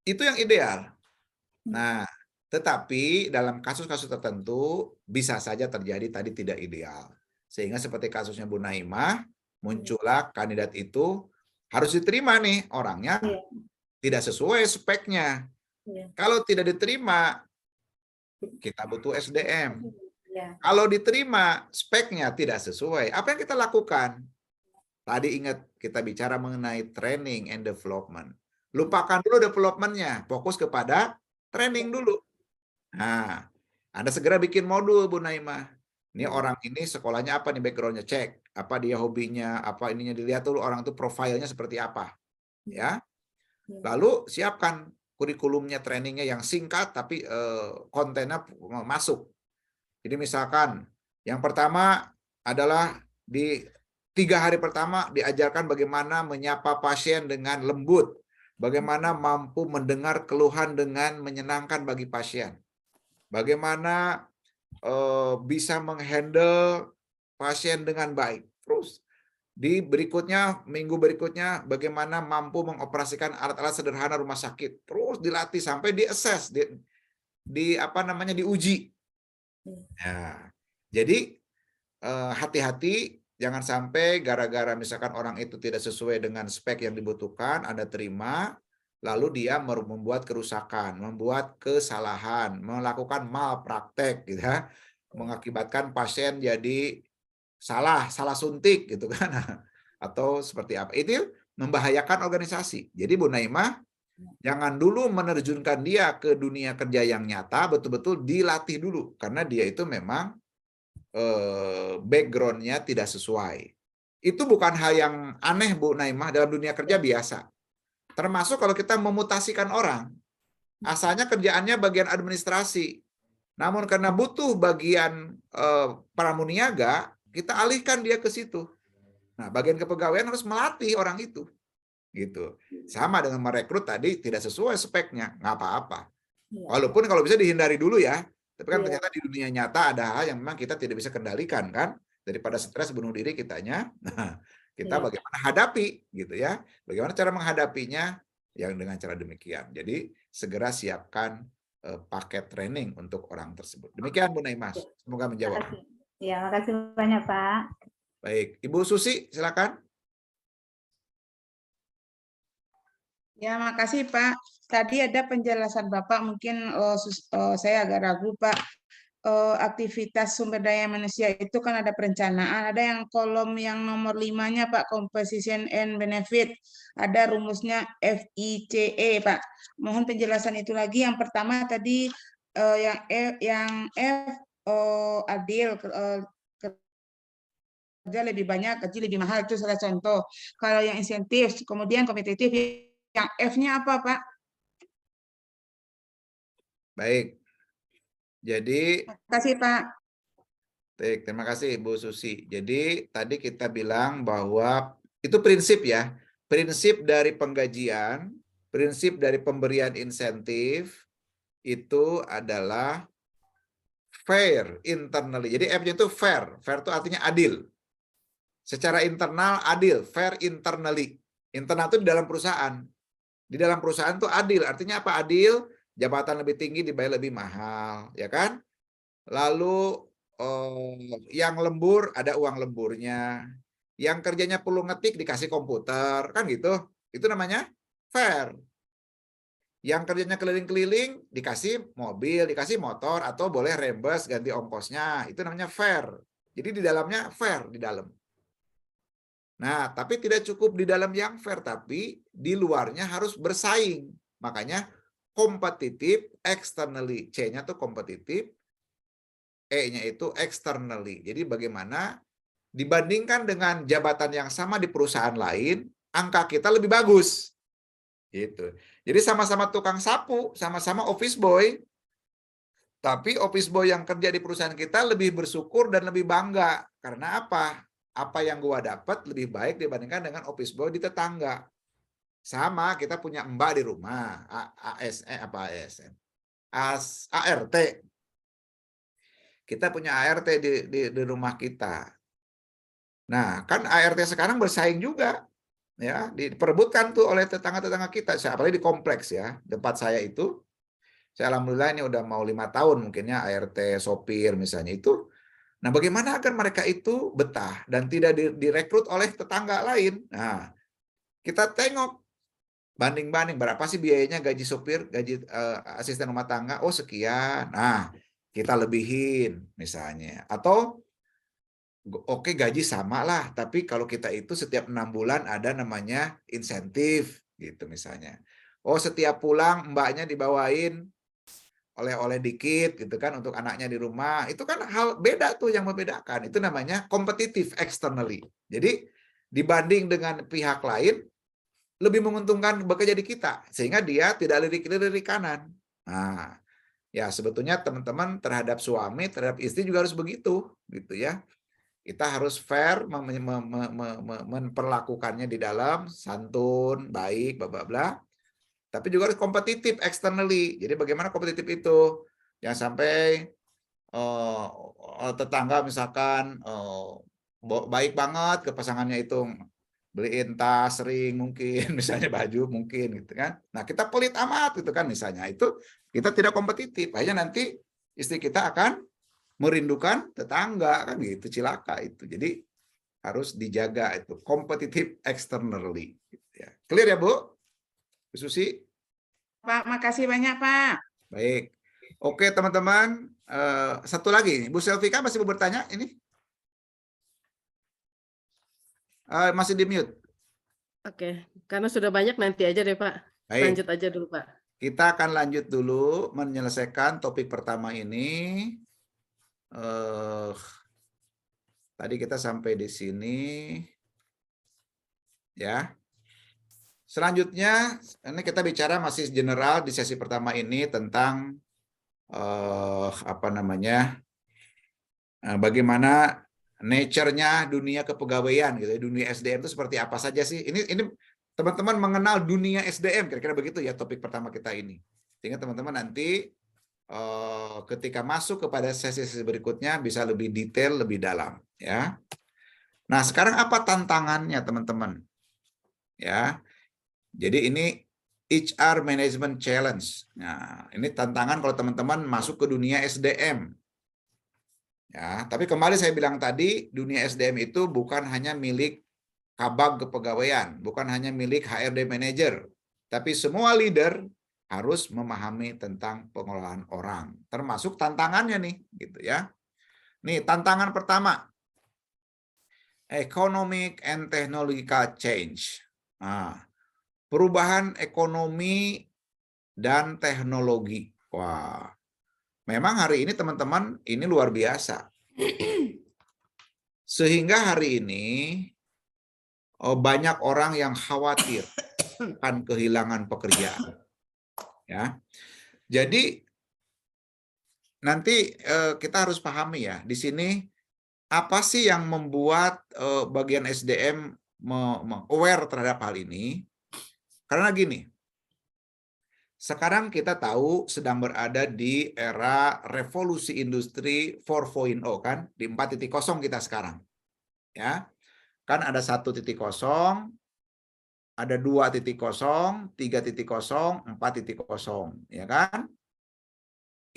itu yang ideal. Nah, tetapi dalam kasus-kasus tertentu bisa saja terjadi tadi tidak ideal. Sehingga seperti kasusnya Bu Naimah, muncullah kandidat itu harus diterima nih orangnya tidak sesuai speknya. Kalau tidak diterima, kita butuh SDM. Kalau diterima, speknya tidak sesuai. Apa yang kita lakukan? Tadi ingat kita bicara mengenai training and development. Lupakan dulu development-nya, fokus kepada training dulu. Nah, Anda segera bikin modul Bu Naimah. Ini orang ini sekolahnya apa nih, background-nya, cek. Apa dia hobinya, apa ininya, dilihat dulu orang itu profilnya seperti apa. Ya. Lalu siapkan kurikulumnya, trainingnya yang singkat tapi kontennya masuk. Jadi misalkan yang pertama adalah di 3 hari pertama diajarkan bagaimana menyapa pasien dengan lembut. Bagaimana mampu mendengar keluhan dengan menyenangkan bagi pasien. Bagaimana bisa menghandle pasien dengan baik. Terus di berikutnya, minggu berikutnya, bagaimana mampu mengoperasikan alat-alat sederhana rumah sakit. Terus dilatih sampai di-assess, diuji. Nah, jadi hati-hati, jangan sampai gara-gara misalkan orang itu tidak sesuai dengan spek yang dibutuhkan, Anda terima, lalu dia membuat kerusakan, membuat kesalahan, melakukan malpraktek, gitu ya, mengakibatkan pasien jadi salah suntik gitu kan, atau seperti apa. Itu membahayakan organisasi. Jadi Bu Naimah, jangan dulu menerjunkan dia ke dunia kerja yang nyata, betul-betul dilatih dulu, karena dia itu memang background-nya tidak sesuai. Itu bukan hal yang aneh, Bu Naimah, dalam dunia kerja biasa. Termasuk kalau kita memutasikan orang. Asalnya kerjaannya bagian administrasi. Namun karena butuh bagian pramuniaga, kita alihkan dia ke situ. Nah, bagian kepegawaian harus melatih orang itu. Gitu. Sama dengan merekrut tadi, tidak sesuai speknya, nggak apa-apa. Walaupun kalau bisa dihindari dulu ya. Tapi kan ternyata di dunia nyata ada hal yang memang kita tidak bisa kendalikan kan. Daripada stres bunuh diri kitanya. Nah, kita bagaimana hadapi gitu ya. Bagaimana cara menghadapinya yang dengan cara demikian. Jadi segera siapkan paket training untuk orang tersebut. Demikian Bu Naimah. Semoga menjawab. Ya, makasih banyak Pak. Baik, Ibu Susi silakan. Ya, makasih Pak. Tadi ada penjelasan Bapak, mungkin saya agak ragu Pak. Aktivitas sumber daya manusia itu kan ada perencanaan, ada yang kolom yang nomor 5-nya Pak, composition and benefit, ada rumusnya FICE Pak. Mohon penjelasan itu lagi. Yang pertama tadi yang F adil, kerja lebih banyak, gaji lebih mahal, itu salah contoh. Kalau yang insentif, kemudian kompetitif, yang F-nya apa Pak? Baik. Jadi, Terima kasih Pak. baik, terima kasih Bu Susi. Jadi tadi kita bilang bahwa itu prinsip ya. Prinsip dari penggajian, prinsip dari pemberian insentif itu adalah fair internally. Jadi F-nya itu fair. Fair itu artinya adil. Secara internal adil, fair internally. Internal itu di dalam perusahaan. Di dalam perusahaan itu adil. Artinya apa adil? Jabatan lebih tinggi dibayar lebih mahal, ya kan? Lalu yang lembur ada uang lemburnya. Yang kerjanya perlu ngetik dikasih komputer, kan gitu. Itu namanya fair. Yang kerjanya keliling-keliling dikasih mobil, dikasih motor, atau boleh reimburse ganti ongkosnya. Itu namanya fair. Jadi di dalamnya fair di dalam. Nah, tapi tidak cukup di dalam yang fair, tapi di luarnya harus bersaing. Makanya kompetitif externally. C-nya tuh kompetitif, E-nya itu externally. Jadi bagaimana dibandingkan dengan jabatan yang sama di perusahaan lain, angka kita lebih bagus. Gitu. Jadi sama-sama tukang sapu, sama-sama office boy, tapi office boy yang kerja di perusahaan kita lebih bersyukur dan lebih bangga. Karena apa? Apa yang gua dapat lebih baik dibandingkan dengan office boy di tetangga. Sama, kita punya mbak di rumah, ART. Kita punya ART di rumah kita. Nah, kan ART sekarang bersaing juga, ya, diperebutkan tuh oleh tetangga-tetangga kita. Apalagi di kompleks ya, tempat saya itu. Saya alhamdulillah ini udah mau 5 tahun mungkinnya ART sopir misalnya itu. Nah, bagaimana agar mereka itu betah dan tidak direkrut oleh tetangga lain? Nah, kita tengok banding-banding berapa sih biayanya gaji sopir, gaji asisten rumah tangga, oh sekian. Nah, kita lebihin misalnya. Atau oke gaji sama lah, tapi kalau kita itu setiap 6 bulan ada namanya insentif gitu misalnya. Oh, setiap pulang mbaknya dibawain oleh-oleh dikit gitu kan untuk anaknya di rumah. Itu kan hal beda tuh yang membedakan. Itu namanya kompetitif externally. Jadi dibanding dengan pihak lain lebih menguntungkan bekerja di kita sehingga dia tidak lirik-lirik kanan. Nah, ya sebetulnya teman-teman terhadap suami, terhadap istri juga harus begitu gitu ya. Kita harus fair memperlakukannya di dalam santun, baik, bla bla bla. Tapi juga harus kompetitif externally. Jadi bagaimana kompetitif itu? Jangan sampai tetangga misalkan baik banget ke pasangannya itu, beliin tas, ring mungkin, misalnya baju mungkin gitu kan. Nah, kita pelit amat gitu kan misalnya. Itu kita tidak kompetitif. Akhirnya nanti istri kita akan merindukan tetangga kan gitu, cilaka itu. Jadi harus dijaga itu kompetitif externally gitu ya. Clear ya, Bu? Bu Susi? Pak, makasih banyak Pak. Baik. Oke, teman-teman, satu lagi, Bu Selvika masih mau bertanya ini? Masih di mute. Oke, karena sudah banyak nanti aja deh Pak. Baik. Lanjut aja dulu Pak. Kita akan lanjut dulu menyelesaikan topik pertama ini. Tadi kita sampai di sini. ya. Selanjutnya, ini kita bicara masih general di sesi pertama ini tentang bagaimana nature-nya dunia kepegawaian gitu ya, dunia SDM itu seperti apa saja sih? Ini teman-teman mengenal dunia SDM, kira-kira begitu ya topik pertama kita ini. Sehingga teman-teman nanti ketika masuk kepada sesi-sesi berikutnya bisa lebih detail, lebih dalam ya. Nah, sekarang apa tantangannya teman-teman? Ya. Jadi ini HR Management Challenge. Nah, ini tantangan kalau teman-teman masuk ke dunia SDM. Ya, tapi kembali saya bilang tadi, dunia SDM itu bukan hanya milik kabag kepegawaian, bukan hanya milik HRD manager, tapi semua leader harus memahami tentang pengelolaan orang, termasuk tantangannya nih, gitu ya. Nih, tantangan pertama, economic and technological change. Nah, perubahan ekonomi dan teknologi. Wah, memang hari ini teman-teman ini luar biasa. Sehingga hari ini banyak orang yang khawatir akan kehilangan pekerjaan. Ya. Jadi nanti kita harus pahami ya, di sini apa sih yang membuat bagian SDM aware terhadap hal ini? Karena gini, sekarang kita tahu sedang berada di era revolusi industri 4.0 kan, di 4.0 kita sekarang. Ya. Kan ada 1.0, ada 2.0, 3.0, 4.0, ya kan?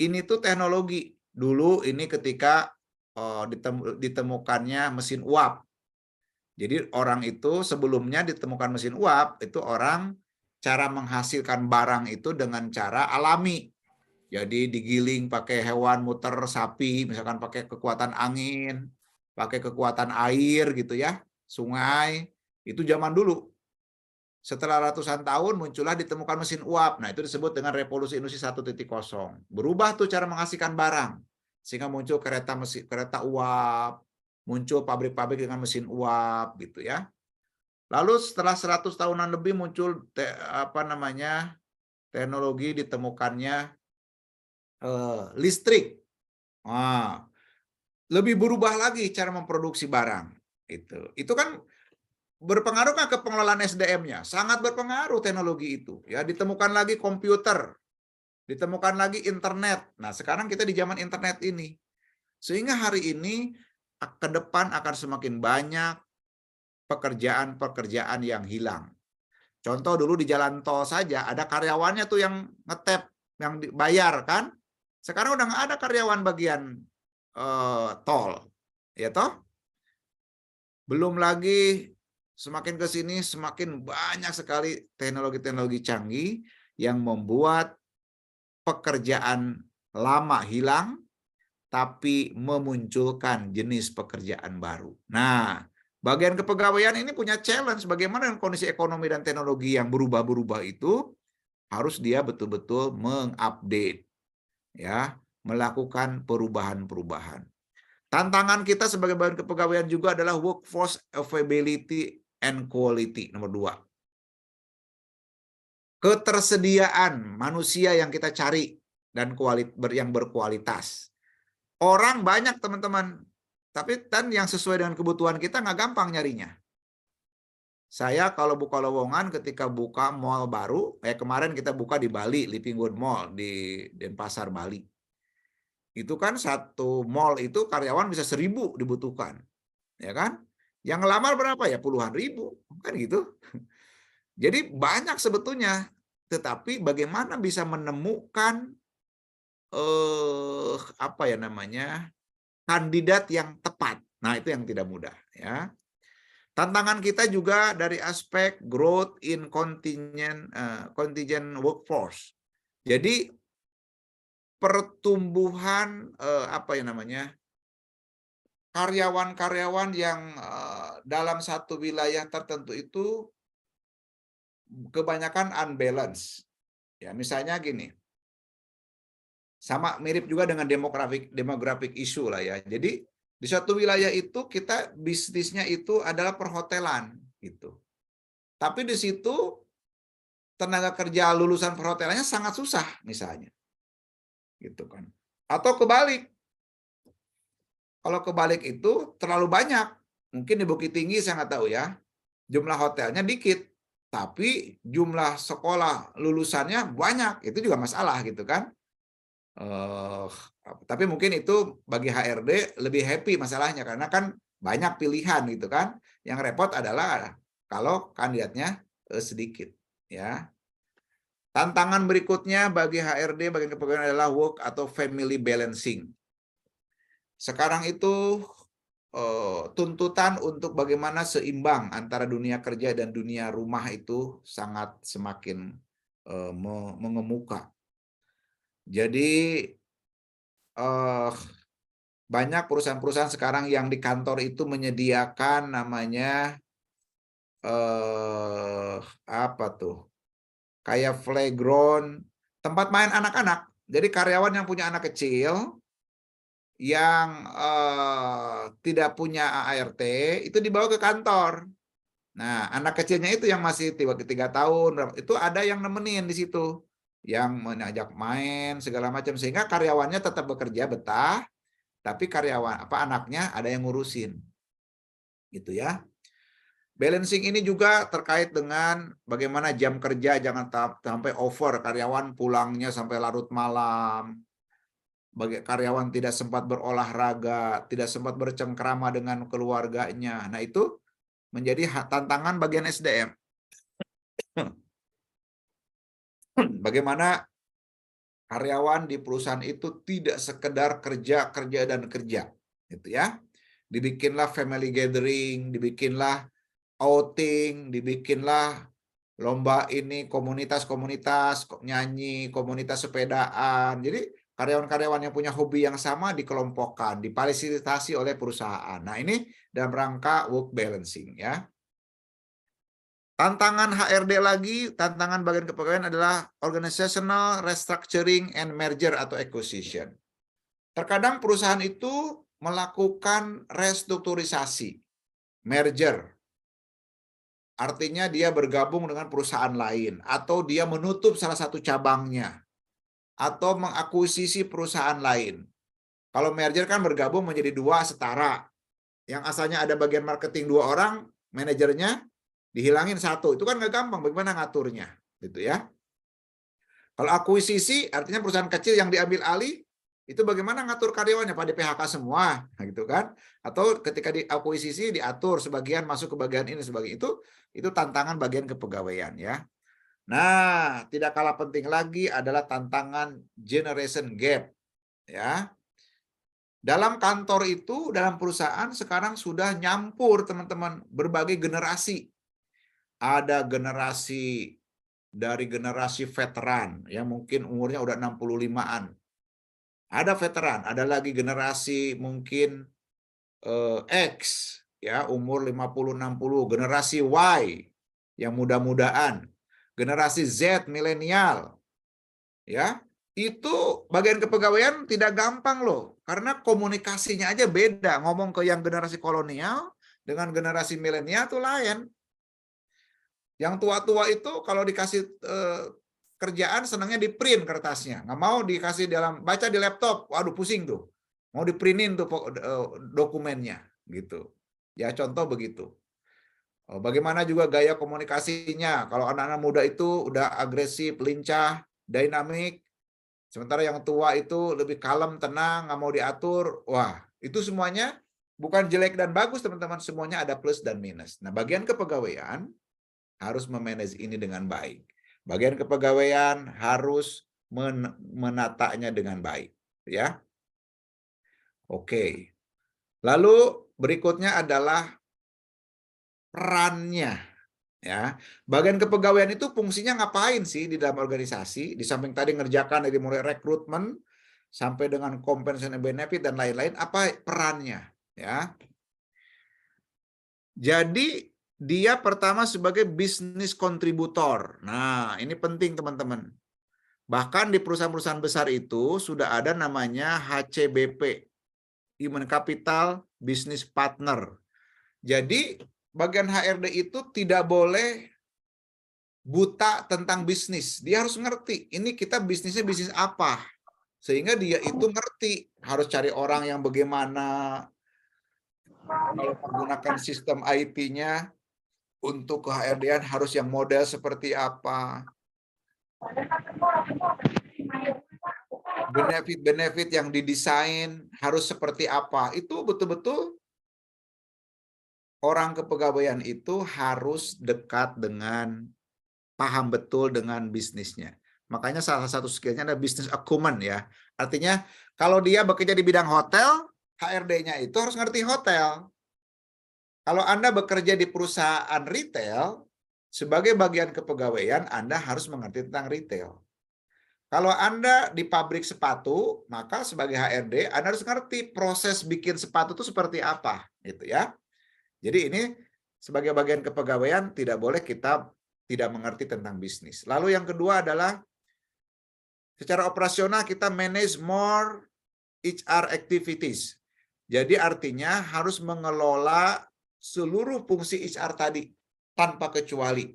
Ini tuh teknologi. Dulu ini ketika ditemukannya mesin uap. Jadi orang itu sebelumnya ditemukan mesin uap, itu orang cara menghasilkan barang itu dengan cara alami. Jadi digiling pakai hewan muter sapi, misalkan pakai kekuatan angin, pakai kekuatan air gitu ya, sungai, itu zaman dulu. Setelah ratusan tahun muncullah ditemukan mesin uap. Nah, itu disebut dengan revolusi industri 1.0. Berubah tuh cara menghasilkan barang. Sehingga muncul kereta uap, muncul pabrik-pabrik dengan mesin uap gitu ya. Lalu setelah 100 tahunan lebih muncul teknologi ditemukannya listrik. Nah, lebih berubah lagi cara memproduksi barang. Itu kan berpengaruh kan ke pengelolaan SDM-nya? Sangat berpengaruh teknologi itu. Ya, ditemukan lagi komputer, ditemukan lagi internet. Nah, sekarang kita di zaman internet ini. Sehingga hari ini ke depan akan semakin banyak pekerjaan-pekerjaan yang hilang. Contoh dulu di jalan tol saja ada karyawannya tuh yang ngetep, yang dibayar kan. Sekarang udah nggak ada karyawan bagian tol, ya toh? Belum lagi semakin ke sini semakin banyak sekali teknologi-teknologi canggih yang membuat pekerjaan lama hilang, tapi memunculkan jenis pekerjaan baru. Nah, bagian kepegawaian ini punya challenge bagaimana dengan kondisi ekonomi dan teknologi yang berubah-berubah itu harus dia betul-betul mengupdate, ya, melakukan perubahan-perubahan. Tantangan kita sebagai bagian kepegawaian juga adalah workforce availability and quality, nomor 2. Ketersediaan manusia yang kita cari dan yang berkualitas. Orang banyak teman-teman, tapi kan yang sesuai dengan kebutuhan kita nggak gampang nyarinya. Saya kalau buka lowongan ketika buka mall baru, kemarin kita buka di Bali, Living Good Mall di Denpasar, Bali. Itu kan satu mall itu karyawan bisa 1.000 dibutuhkan, ya kan? Yang ngelamar berapa ya? Puluhan ribu, kan gitu. Jadi banyak sebetulnya, tetapi bagaimana bisa menemukan kandidat yang tepat. Nah, itu yang tidak mudah ya. Tantangan kita juga dari aspek growth in contingent workforce. Jadi pertumbuhan karyawan-karyawan yang dalam satu wilayah tertentu itu kebanyakan unbalance. Ya, misalnya gini. Sama mirip juga dengan demographic issue lah ya. Jadi di suatu wilayah itu kita bisnisnya itu adalah perhotelan gitu. Tapi di situ tenaga kerja lulusan perhotelannya sangat susah misalnya. Gitu kan. Atau kebalik. Kalau kebalik itu terlalu banyak. Mungkin di Bukit Tinggi saya nggak tahu ya. Jumlah hotelnya dikit. Tapi jumlah sekolah lulusannya banyak. Itu juga masalah gitu kan. Tapi mungkin itu bagi HRD lebih happy masalahnya. Karena kan banyak pilihan gitu kan. Yang repot adalah kalau kandidatnya sedikit. Ya. Tantangan berikutnya bagi HRD bagian kepegawaian adalah work atau family balancing. Sekarang itu tuntutan untuk bagaimana seimbang antara dunia kerja dan dunia rumah itu sangat semakin mengemuka. Jadi banyak perusahaan-perusahaan sekarang yang di kantor itu menyediakan namanya apa tuh? Kayak playground, tempat main anak-anak. Jadi karyawan yang punya anak kecil, yang tidak punya ART, itu dibawa ke kantor. Nah, anak kecilnya itu yang masih 3 tahun, itu ada yang nemenin di situ. Yang mengajak main, segala macam. Sehingga karyawannya tetap bekerja betah, tapi anaknya ada yang ngurusin. Gitu ya. Balancing ini juga terkait dengan bagaimana jam kerja jangan sampai over, karyawan pulangnya sampai larut malam, karyawan tidak sempat berolahraga, tidak sempat bercengkrama dengan keluarganya. Nah, itu menjadi tantangan bagian SDM. Bagaimana karyawan di perusahaan itu tidak sekedar kerja dan kerja, gitu ya. Dibikinlah family gathering, dibikinlah outing, dibikinlah lomba ini, komunitas-komunitas nyanyi, komunitas sepedaan. Jadi karyawan-karyawan yang punya hobi yang sama dikelompokkan, difasilitasi oleh perusahaan. Nah, ini dalam rangka work balancing ya. Tantangan HRD lagi, tantangan bagian kepegawaian adalah organizational restructuring and merger atau acquisition. Terkadang perusahaan itu melakukan restrukturisasi, merger. Artinya dia bergabung dengan perusahaan lain, atau dia menutup salah satu cabangnya, atau mengakuisisi perusahaan lain. Kalau merger kan bergabung menjadi 2 setara. Yang asalnya ada bagian marketing 2 orang, manajernya dihilangin 1. Itu kan nggak gampang, bagaimana ngaturnya, gitu ya. Kalau akuisisi, artinya perusahaan kecil yang diambil alih, itu bagaimana ngatur karyawannya, Pak, di PHK semua, nah, gitu kan? Atau ketika diakuisisi diatur sebagian masuk ke bagian ini, sebagian itu tantangan bagian kepegawaian ya. Nah, tidak kalah penting lagi adalah tantangan generation gap ya. Dalam kantor itu, dalam perusahaan sekarang sudah nyampur teman-teman berbagai generasi. Ada generasi dari generasi veteran yang mungkin umurnya udah 65-an. Ada veteran, ada lagi generasi mungkin X ya, umur 50-60, generasi Y yang muda-mudaan, generasi Z milenial. Ya, itu bagian kepegawaian tidak gampang loh, karena komunikasinya aja beda. Ngomong ke yang generasi kolonial dengan generasi milenial tuh lain. Yang tua-tua itu kalau dikasih kerjaan senangnya di print kertasnya, nggak mau dikasih baca di laptop, waduh pusing tuh, mau di printin tuh dokumennya gitu ya, contoh begitu. Bagaimana juga gaya komunikasinya, kalau anak-anak muda itu udah agresif, lincah, dinamik, sementara yang tua itu lebih kalem, tenang, nggak mau diatur. Wah, itu semuanya bukan jelek dan bagus teman-teman, semuanya ada plus dan minus. Nah, bagian kepegawaian harus memanage ini dengan baik. Bagian kepegawaian harus menatanya dengan baik, ya. Oke. Lalu berikutnya adalah perannya, ya. Bagian kepegawaian itu fungsinya ngapain sih di dalam organisasi? Di samping tadi ngerjakan dari mulai rekrutmen sampai dengan compensation and benefit dan lain-lain, apa perannya, ya? Jadi dia pertama sebagai bisnis kontributor. Nah, ini penting teman-teman. Bahkan di perusahaan-perusahaan besar itu sudah ada namanya HCBP, Human Capital Business Partner. Jadi bagian HRD itu tidak boleh buta tentang bisnis. Dia harus ngerti, ini kita bisnisnya bisnis apa. Sehingga dia itu ngerti, harus cari orang yang bagaimana, kalau menggunakan sistem IT-nya, untuk ke HRD-an harus yang model seperti apa. Benefit-benefit yang didesain harus seperti apa. Itu betul-betul orang kepegawaian itu harus dekat dengan, paham betul dengan bisnisnya. Makanya salah satu skillnya adalah business acumen ya. Artinya kalau dia bekerja di bidang hotel, HRD-nya itu harus ngerti hotel. Kalau Anda bekerja di perusahaan retail, sebagai bagian kepegawaian Anda harus mengerti tentang retail. Kalau Anda di pabrik sepatu, maka sebagai HRD Anda harus ngerti proses bikin sepatu itu seperti apa, gitu ya. Jadi ini sebagai bagian kepegawaian tidak boleh kita tidak mengerti tentang bisnis. Lalu yang kedua adalah secara operasional kita manage more HR activities. Jadi artinya harus mengelola seluruh fungsi HR tadi tanpa kecuali.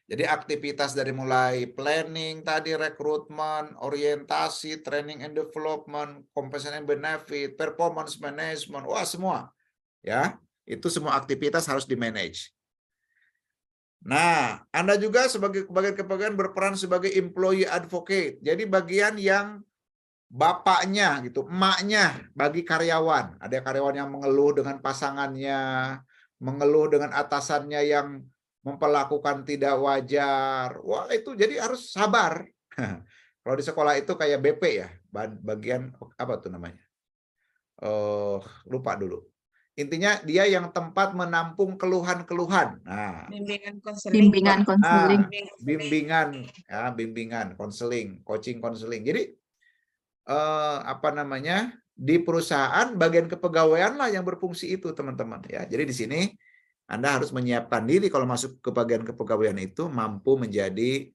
Jadi aktivitas dari mulai planning tadi, rekrutmen, orientasi, training and development, compensation and benefit, performance management, wah semua. Ya, itu semua aktivitas harus di-manage. Nah, Anda juga sebagai bagian kepegawaian berperan sebagai employee advocate. Jadi bagian yang bapaknya gitu, emaknya bagi karyawan. Ada karyawan yang mengeluh dengan pasangannya, mengeluh dengan atasannya yang memperlakukan tidak wajar. Wah, itu jadi harus sabar. Kalau di sekolah itu kayak BP ya, bagian apa tuh namanya? Lupa dulu. Intinya dia yang tempat menampung keluhan-keluhan. Nah, Bimbingan konseling. Bimbingan konseling. bimbingan, konseling, coaching konseling. Jadi apa namanya, di perusahaan bagian kepegawaian lah yang berfungsi itu teman-teman ya. Jadi di sini Anda harus menyiapkan diri kalau masuk ke bagian kepegawaian itu mampu menjadi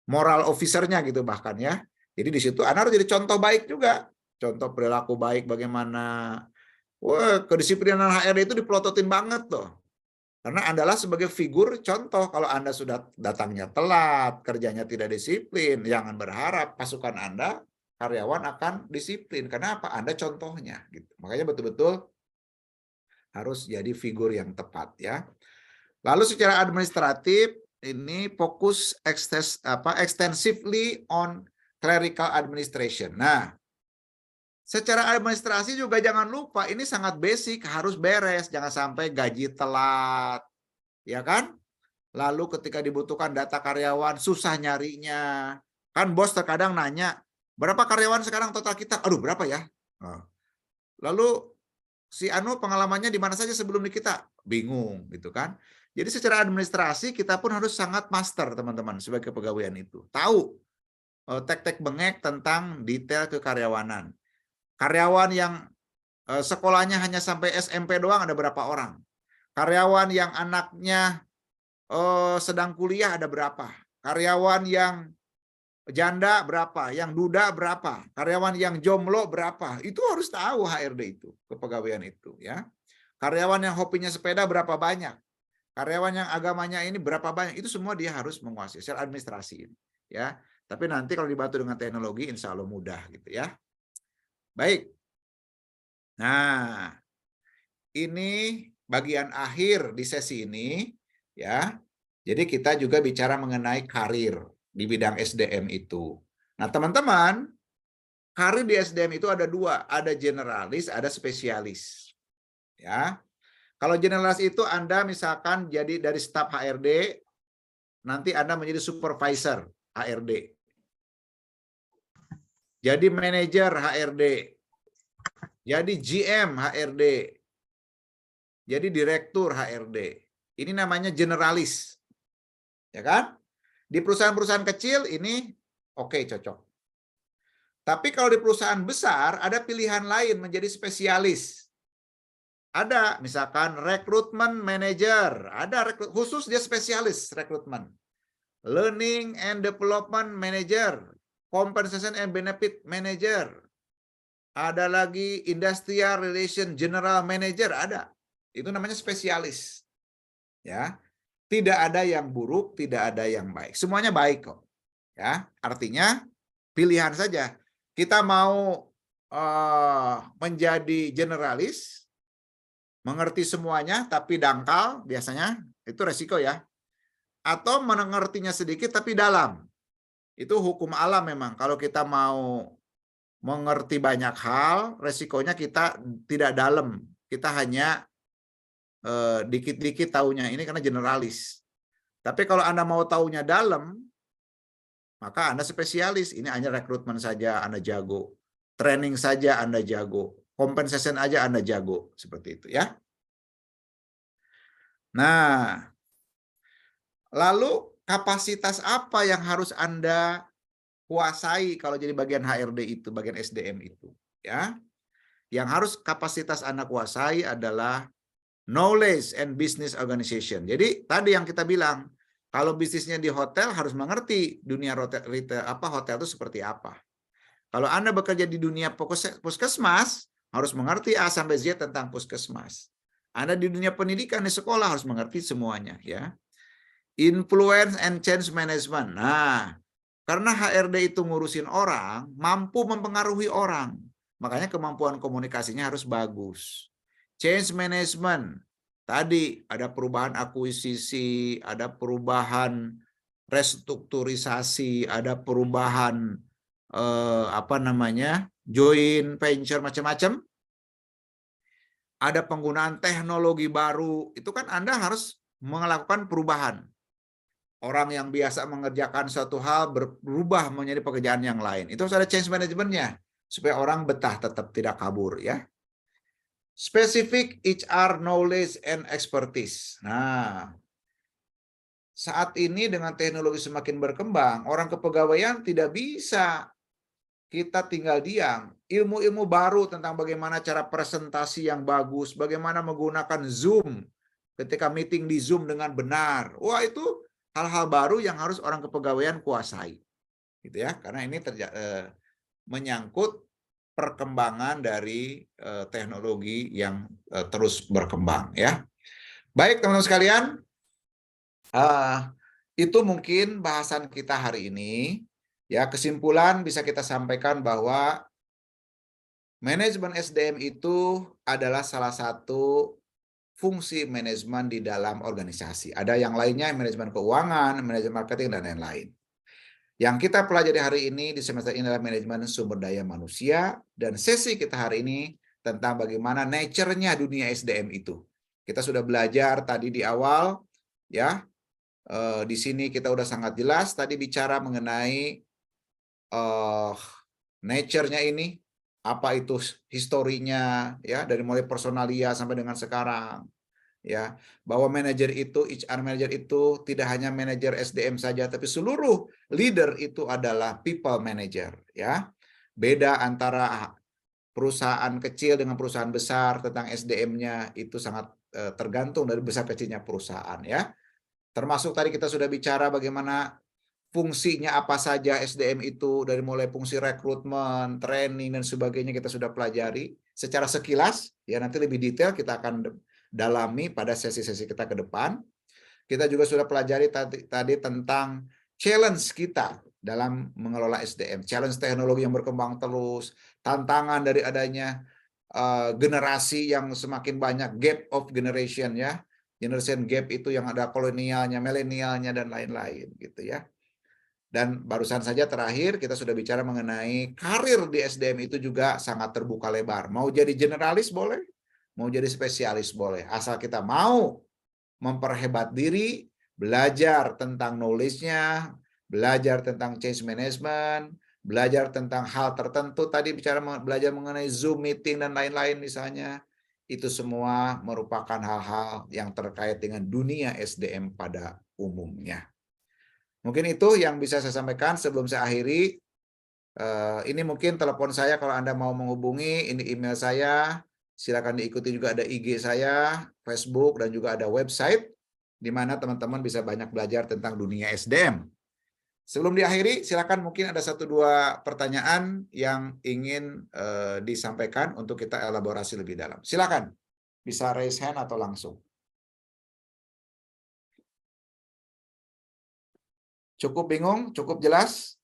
moral officer-nya gitu bahkan ya. Jadi di situ Anda harus jadi contoh baik juga, contoh perilaku baik bagaimana. Wah, kedisiplinan HRD itu dipelototin banget tuh. Karena Andalah sebagai figur contoh, kalau Anda sudah datangnya telat, kerjanya tidak disiplin, jangan berharap pasukan Anda, karyawan akan disiplin. Karena apa? Anda contohnya. Gitu. Makanya betul-betul harus jadi figur yang tepat ya. Lalu secara administratif, ini fokus extensively on clerical administration. Nah, secara administrasi juga jangan lupa, ini sangat basic, harus beres. Jangan sampai gaji telat, ya kan? Lalu ketika dibutuhkan data karyawan, susah nyarinya. Kan bos terkadang nanya, berapa karyawan sekarang total kita? Aduh, berapa ya? Lalu si Anu pengalamannya di mana saja sebelum di kita? Bingung, gitu kan? Jadi secara administrasi kita pun harus sangat master, teman-teman, sebagai kepegawaian itu. Tahu tek-tek bengek tentang detail kekaryawanan. Karyawan yang sekolahnya hanya sampai SMP doang ada berapa orang? Karyawan yang anaknya sedang kuliah ada berapa? Karyawan yang janda berapa? Yang duda berapa? Karyawan yang jomblo berapa? Itu harus tahu HRD itu, kepegawaian itu ya. Karyawan yang hobinya sepeda berapa banyak? Karyawan yang agamanya ini berapa banyak? Itu semua dia harus menguasai secara administrasi ini ya. Tapi nanti kalau dibantu dengan teknologi insya Allah mudah gitu ya. Baik. Nah, ini bagian akhir di sesi ini ya. Jadi kita juga bicara mengenai karir di bidang SDM itu. Nah, teman-teman, karir di SDM itu ada dua, ada generalis, ada spesialis. Ya. Kalau generalis itu Anda misalkan jadi dari staf HRD, nanti Anda menjadi supervisor HRD. Jadi manajer HRD, jadi GM HRD, jadi direktur HRD. Ini namanya generalis, ya kan? Di perusahaan-perusahaan kecil ini oke, cocok. Tapi kalau di perusahaan besar ada pilihan lain menjadi spesialis. Ada misalkan rekrutmen manager, ada khusus dia spesialis rekrutmen. Learning and development manager, compensation and benefit manager. Ada lagi industrial relation general manager, ada. Itu namanya spesialis. Ya. Tidak ada yang buruk, tidak ada yang baik. Semuanya baik kok. Ya, artinya pilihan saja. Kita mau menjadi generalis, mengerti semuanya tapi dangkal, biasanya itu resiko ya. Atau mengertinya sedikit tapi dalam. Itu hukum alam memang. Kalau kita mau mengerti banyak hal, resikonya kita tidak dalam. Kita hanya dikit-dikit taunya, ini karena generalis. Tapi kalau Anda mau taunya dalam, maka Anda spesialis. Ini hanya rekrutmen saja Anda jago. Training saja Anda jago. Compensation aja Anda jago. Seperti itu ya. Nah, lalu kapasitas apa yang harus Anda kuasai kalau jadi bagian HRD itu, bagian SDM itu? Ya, yang harus kapasitas Anda kuasai adalah knowledge and business organization. Jadi tadi yang kita bilang, kalau bisnisnya di hotel harus mengerti dunia retail hotel itu seperti apa. Kalau Anda bekerja di dunia puskesmas, harus mengerti A sampai Z tentang puskesmas. Anda di dunia pendidikan di sekolah harus mengerti semuanya ya. Influence and change management. Nah, karena HRD itu ngurusin orang, mampu mempengaruhi orang. Makanya kemampuan komunikasinya harus bagus. Change management, tadi ada perubahan akuisisi, ada perubahan restrukturisasi, ada perubahan joint venture macam-macam. Ada penggunaan teknologi baru, itu kan Anda harus melakukan perubahan. Orang yang biasa mengerjakan suatu hal berubah menjadi pekerjaan yang lain. Itu harus ada change management-nya supaya orang betah tetap tidak kabur ya. Specific HR knowledge and expertise. Nah, saat ini dengan teknologi semakin berkembang, orang kepegawaian tidak bisa kita tinggal diam. Ilmu-ilmu baru tentang bagaimana cara presentasi yang bagus, bagaimana menggunakan Zoom ketika meeting di Zoom dengan benar. Wah, itu hal-hal baru yang harus orang kepegawaian kuasai. Gitu ya, karena ini menyangkut perkembangan dari teknologi yang terus berkembang ya. Baik teman-teman sekalian, itu mungkin bahasan kita hari ini. Ya, kesimpulan bisa kita sampaikan bahwa manajemen SDM itu adalah salah satu fungsi manajemen di dalam organisasi. Ada yang lainnya, manajemen keuangan, manajemen marketing, dan lain-lain. Yang kita pelajari hari ini di semester ini adalah manajemen sumber daya manusia, dan sesi kita hari ini tentang bagaimana nature-nya dunia SDM itu. Kita sudah belajar tadi di awal, ya. Di sini kita udah sangat jelas tadi bicara mengenai nature-nya ini, apa itu historinya, ya, dari mulai personalia sampai dengan sekarang. Ya, bahwa manajer itu, HR manager itu tidak hanya manajer SDM saja, tapi seluruh leader itu adalah people manager. Ya, beda antara perusahaan kecil dengan perusahaan besar tentang SDM-nya itu sangat tergantung dari besar kecilnya perusahaan. Ya, termasuk tadi kita sudah bicara bagaimana fungsinya apa saja SDM itu, dari mulai fungsi rekrutmen, training dan sebagainya kita sudah pelajari secara sekilas. Ya, nanti lebih detail kita akan dalami pada sesi-sesi kita ke depan. Kita juga sudah pelajari tadi tentang challenge kita dalam mengelola SDM, challenge teknologi yang berkembang terus, tantangan dari adanya generasi yang semakin banyak, gap of generation ya, generation gap itu yang ada kolonialnya, milenialnya dan lain-lain gitu ya. Dan barusan saja terakhir kita sudah bicara mengenai karir di SDM itu juga sangat terbuka lebar. Mau jadi generalis boleh, mau jadi spesialis boleh, asal kita mau memperhebat diri, belajar tentang knowledge-nya, belajar tentang change management, belajar tentang hal tertentu, tadi belajar mengenai Zoom meeting dan lain-lain misalnya, itu semua merupakan hal-hal yang terkait dengan dunia SDM pada umumnya. Mungkin itu yang bisa saya sampaikan sebelum saya akhiri. Ini mungkin telepon saya kalau Anda mau menghubungi, ini email saya. Silakan diikuti juga ada IG saya, Facebook, dan juga ada website di mana teman-teman bisa banyak belajar tentang dunia SDM. Sebelum diakhiri, silakan mungkin ada 1-2 pertanyaan yang ingin disampaikan untuk kita elaborasi lebih dalam. Silakan, bisa raise hand atau langsung. Cukup bingung? Cukup jelas?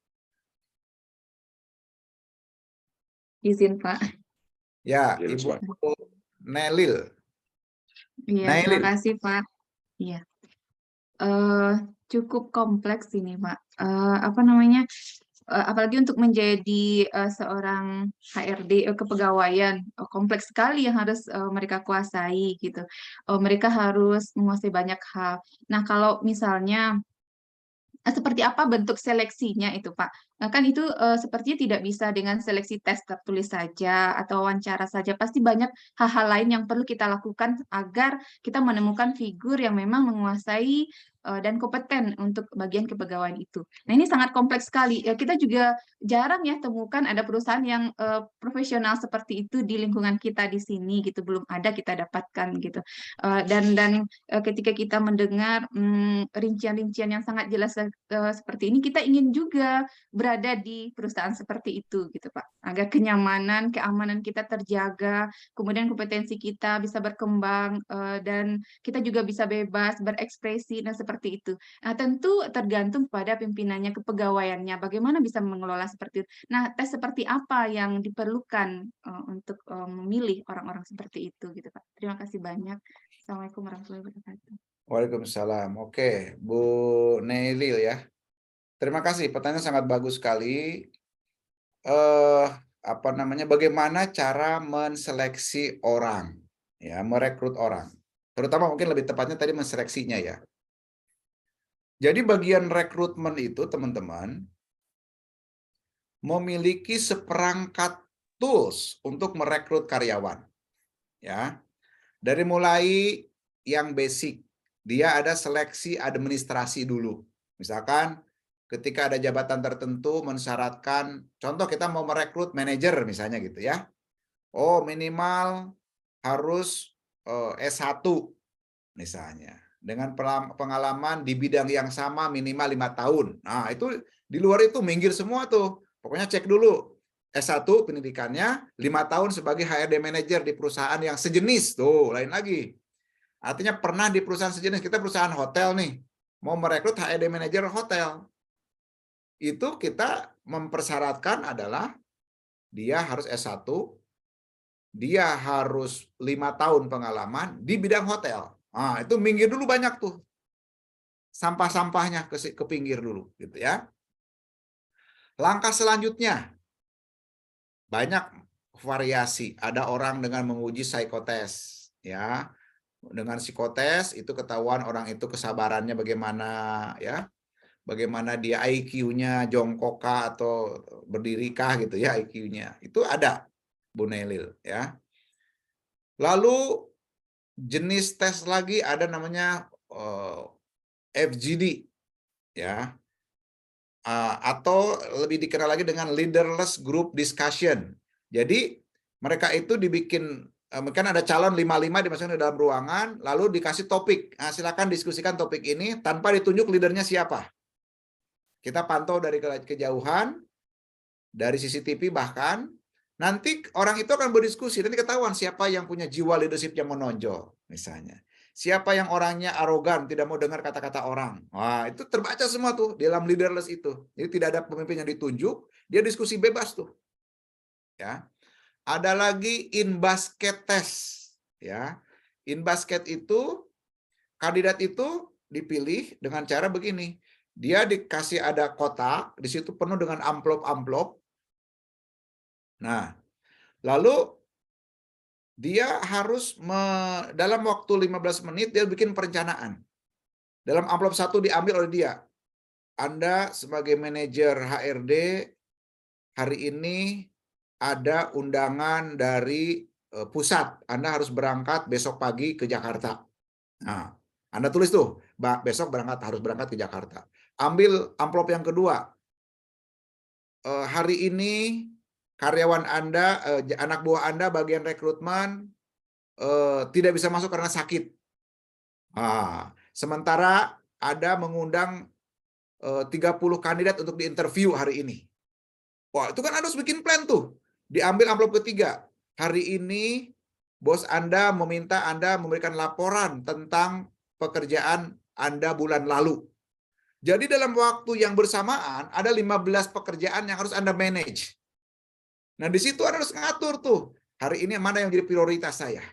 Izin, Pak. Ya, Jelas, Ibu Pak. Nelil. Iya, terima Nailil. kasih, Pak. Iya. Cukup kompleks ini, Pak. Apa namanya? Apalagi untuk menjadi seorang HRD kepegawaian, kompleks sekali yang harus mereka kuasai gitu. Mereka harus menguasai banyak hal. Nah, kalau misalnya seperti apa bentuk seleksinya itu, Pak? Kan itu sepertinya tidak bisa dengan seleksi tes tertulis saja atau wawancara saja. Pasti banyak hal-hal lain yang perlu kita lakukan agar kita menemukan figur yang memang menguasai dan kompeten untuk bagian kepegawaian itu. Nah, ini sangat kompleks sekali. Kita juga jarang ya temukan ada perusahaan yang profesional seperti itu di lingkungan kita di sini gitu. Belum ada kita dapatkan gitu. Dan ketika kita mendengar rincian-rincian yang sangat jelas seperti ini, kita ingin juga berada di perusahaan seperti itu, gitu Pak. Agar kenyamanan, keamanan kita terjaga, kemudian kompetensi kita bisa berkembang, dan kita juga bisa bebas berekspresi, dan seperti itu. Nah, tentu tergantung pada pimpinannya, kepegawaiannya, bagaimana bisa mengelola seperti itu. Nah, tes seperti apa yang diperlukan untuk memilih orang-orang seperti itu, gitu Pak. Terima kasih banyak. Assalamualaikum warahmatullahi wabarakatuh. Waalaikumsalam. Oke, Bu Neilil ya. Terima kasih, pertanyaan sangat bagus sekali. Apa namanya? Bagaimana cara menseleksi orang, ya, merekrut orang. Terutama mungkin lebih tepatnya tadi menseleksinya ya. Jadi bagian rekrutmen itu teman-teman memiliki seperangkat tools untuk merekrut karyawan. Ya. Dari mulai yang basic, dia ada seleksi administrasi dulu. Misalkan ketika ada jabatan tertentu mensyaratkan, contoh kita mau merekrut manajer misalnya gitu ya. Oh, minimal harus S1 misalnya. Dengan pengalaman di bidang yang sama minimal 5 tahun. Nah, itu di luar itu minggir semua tuh. Pokoknya cek dulu. S1 pendidikannya, 5 tahun sebagai HRD manager di perusahaan yang sejenis. Tuh, lain lagi. Artinya pernah di perusahaan sejenis, kita perusahaan hotel nih. Mau merekrut HRD manager hotel. Itu kita mempersyaratkan adalah dia harus S1, dia harus 5 tahun pengalaman di bidang hotel. Nah, itu minggir dulu banyak tuh. Sampah-sampahnya ke pinggir dulu gitu ya. Langkah selanjutnya banyak variasi. Ada orang dengan menguji psikotes ya. Dengan psikotes itu ketahuan orang itu kesabarannya bagaimana ya. Bagaimana dia IQ-nya jongkokkah atau berdirikah gitu ya IQ-nya. Itu ada Bu Nelil ya. Lalu jenis tes lagi ada namanya FGD ya, atau lebih dikenal lagi dengan leaderless group discussion. Jadi mereka itu dibikin, kan ada calon 5-5 dimasukkan di dalam ruangan, lalu dikasih topik. Nah, silakan diskusikan topik ini tanpa ditunjuk leadernya siapa. Kita pantau dari kejauhan, dari CCTV bahkan. Nanti orang itu akan berdiskusi, nanti ketahuan siapa yang punya jiwa leadership yang menonjol, misalnya. Siapa yang orangnya arogan, tidak mau dengar kata-kata orang. Wah, itu terbaca semua tuh di dalam leaderless itu. Jadi tidak ada pemimpin yang ditunjuk, dia diskusi bebas tuh. Ya. Ada lagi in basket test, ya. In basket itu kandidat itu dipilih dengan cara begini. Dia dikasih ada kotak, di situ penuh dengan amplop-amplop. Nah, lalu dia harus dalam waktu 15 menit dia bikin perencanaan. Dalam amplop satu diambil oleh dia. Anda sebagai manajer HRD hari ini ada undangan dari pusat. Anda harus berangkat besok pagi ke Jakarta. Nah, Anda tulis tuh, besok harus berangkat ke Jakarta. Ambil amplop yang kedua. Hari ini karyawan Anda, anak buah Anda bagian rekrutmen tidak bisa masuk karena sakit. Nah, sementara ada mengundang 30 kandidat untuk diinterview hari ini. Wah, itu kan harus bikin plan tuh. Diambil amplop ketiga. Hari ini bos Anda meminta Anda memberikan laporan tentang pekerjaan Anda bulan lalu. Jadi dalam waktu yang bersamaan ada 15 pekerjaan yang harus Anda manage. Nah, di situ Anda harus ngatur tuh, hari ini mana yang jadi prioritas saya.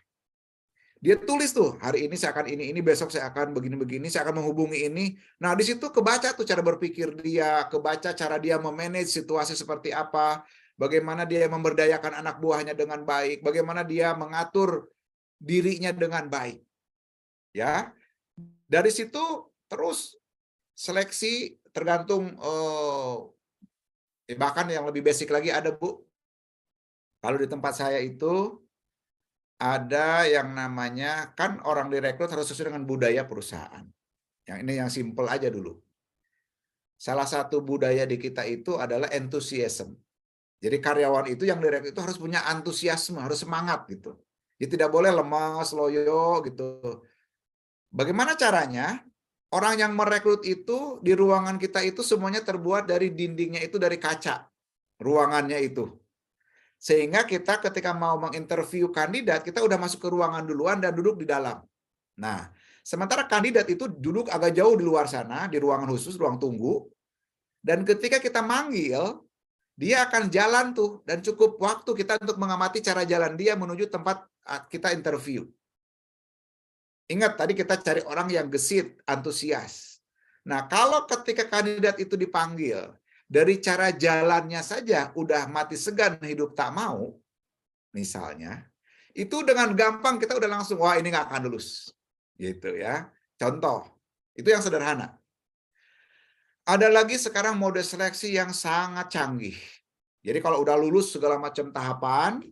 Dia tulis tuh, hari ini saya akan ini, besok saya akan begini-begini, saya akan menghubungi ini. Nah, di situ kebaca tuh cara berpikir dia, kebaca cara dia memanage situasi seperti apa, bagaimana dia memberdayakan anak buahnya dengan baik, bagaimana dia mengatur dirinya dengan baik. Ya. Dari situ terus seleksi tergantung bahkan yang lebih basic lagi ada, Bu. Kalau di tempat saya itu ada yang namanya, kan orang direkrut harus sesuai dengan budaya perusahaan. Yang ini yang simple aja dulu. Salah satu budaya di kita itu adalah enthusiasm. Jadi karyawan itu yang direkrut itu harus punya antusiasme, harus semangat gitu. Dia tidak boleh lemas, loyo gitu. Bagaimana caranya? Orang yang merekrut itu di ruangan kita itu semuanya terbuat dari dindingnya itu dari kaca. Ruangannya itu. Sehingga kita ketika mau menginterview kandidat, kita udah masuk ke ruangan duluan dan duduk di dalam. Nah, sementara kandidat itu duduk agak jauh di luar sana, di ruangan khusus, ruang tunggu. Dan ketika kita manggil, dia akan jalan tuh, dan cukup waktu kita untuk mengamati cara jalan dia menuju tempat kita interview. Ingat, tadi kita cari orang yang gesit, antusias. Nah, kalau ketika kandidat itu dipanggil, dari cara jalannya saja udah mati segan, hidup tak mau, misalnya, itu dengan gampang kita udah langsung, wah ini nggak akan lulus. Gitu ya. Contoh, itu yang sederhana. Ada lagi sekarang mode seleksi yang sangat canggih. Jadi kalau udah lulus segala macam tahapan,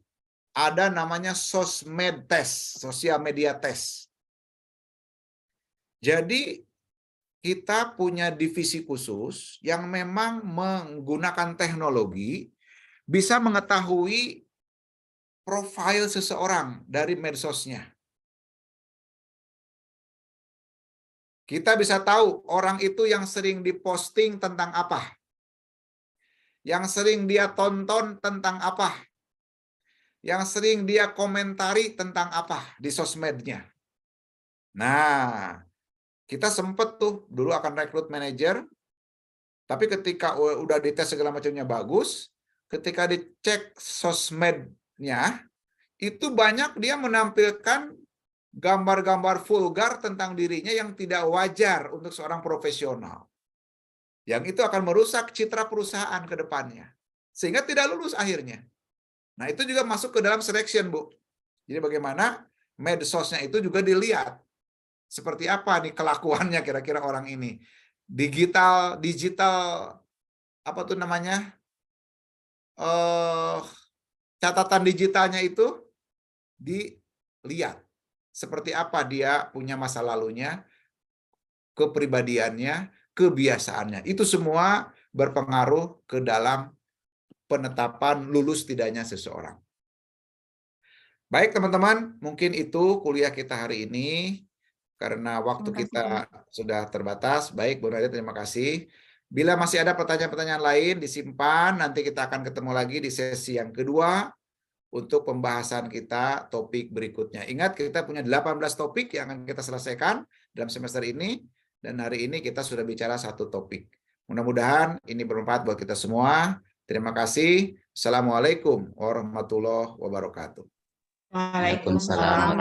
ada namanya sosmed test, sosial media test. Jadi kita punya divisi khusus yang memang menggunakan teknologi bisa mengetahui profil seseorang dari medsosnya. Kita bisa tahu orang itu yang sering diposting tentang apa. Yang sering dia tonton tentang apa. Yang sering dia komentari tentang apa di sosmednya. Nah, kita sempet tuh dulu akan rekrut manajer, tapi ketika udah dites segala macamnya bagus, ketika dicek sosmednya, itu banyak dia menampilkan gambar-gambar vulgar tentang dirinya yang tidak wajar untuk seorang profesional. Yang itu akan merusak citra perusahaan ke depannya. Sehingga tidak lulus akhirnya. Nah, itu juga masuk ke dalam selection, Bu. Jadi bagaimana medsosnya itu juga dilihat. Seperti apa nih kelakuannya kira-kira orang ini. Digital apa tuh namanya? Catatan digitalnya itu dilihat. Seperti apa dia punya masa lalunya, kepribadiannya, kebiasaannya. Itu semua berpengaruh ke dalam penetapan lulus tidaknya seseorang. Baik teman-teman, mungkin itu kuliah kita hari ini. Karena waktu kita sudah terbatas. Baik, Bu Nadia, terima kasih. Bila masih ada pertanyaan-pertanyaan lain, disimpan. Nanti kita akan ketemu lagi di sesi yang kedua untuk pembahasan kita topik berikutnya. Ingat, kita punya 18 topik yang akan kita selesaikan dalam semester ini. Dan hari ini kita sudah bicara satu topik. Mudah-mudahan ini bermanfaat buat kita semua. Terima kasih. Assalamualaikum warahmatullahi wabarakatuh. Waalaikumsalam.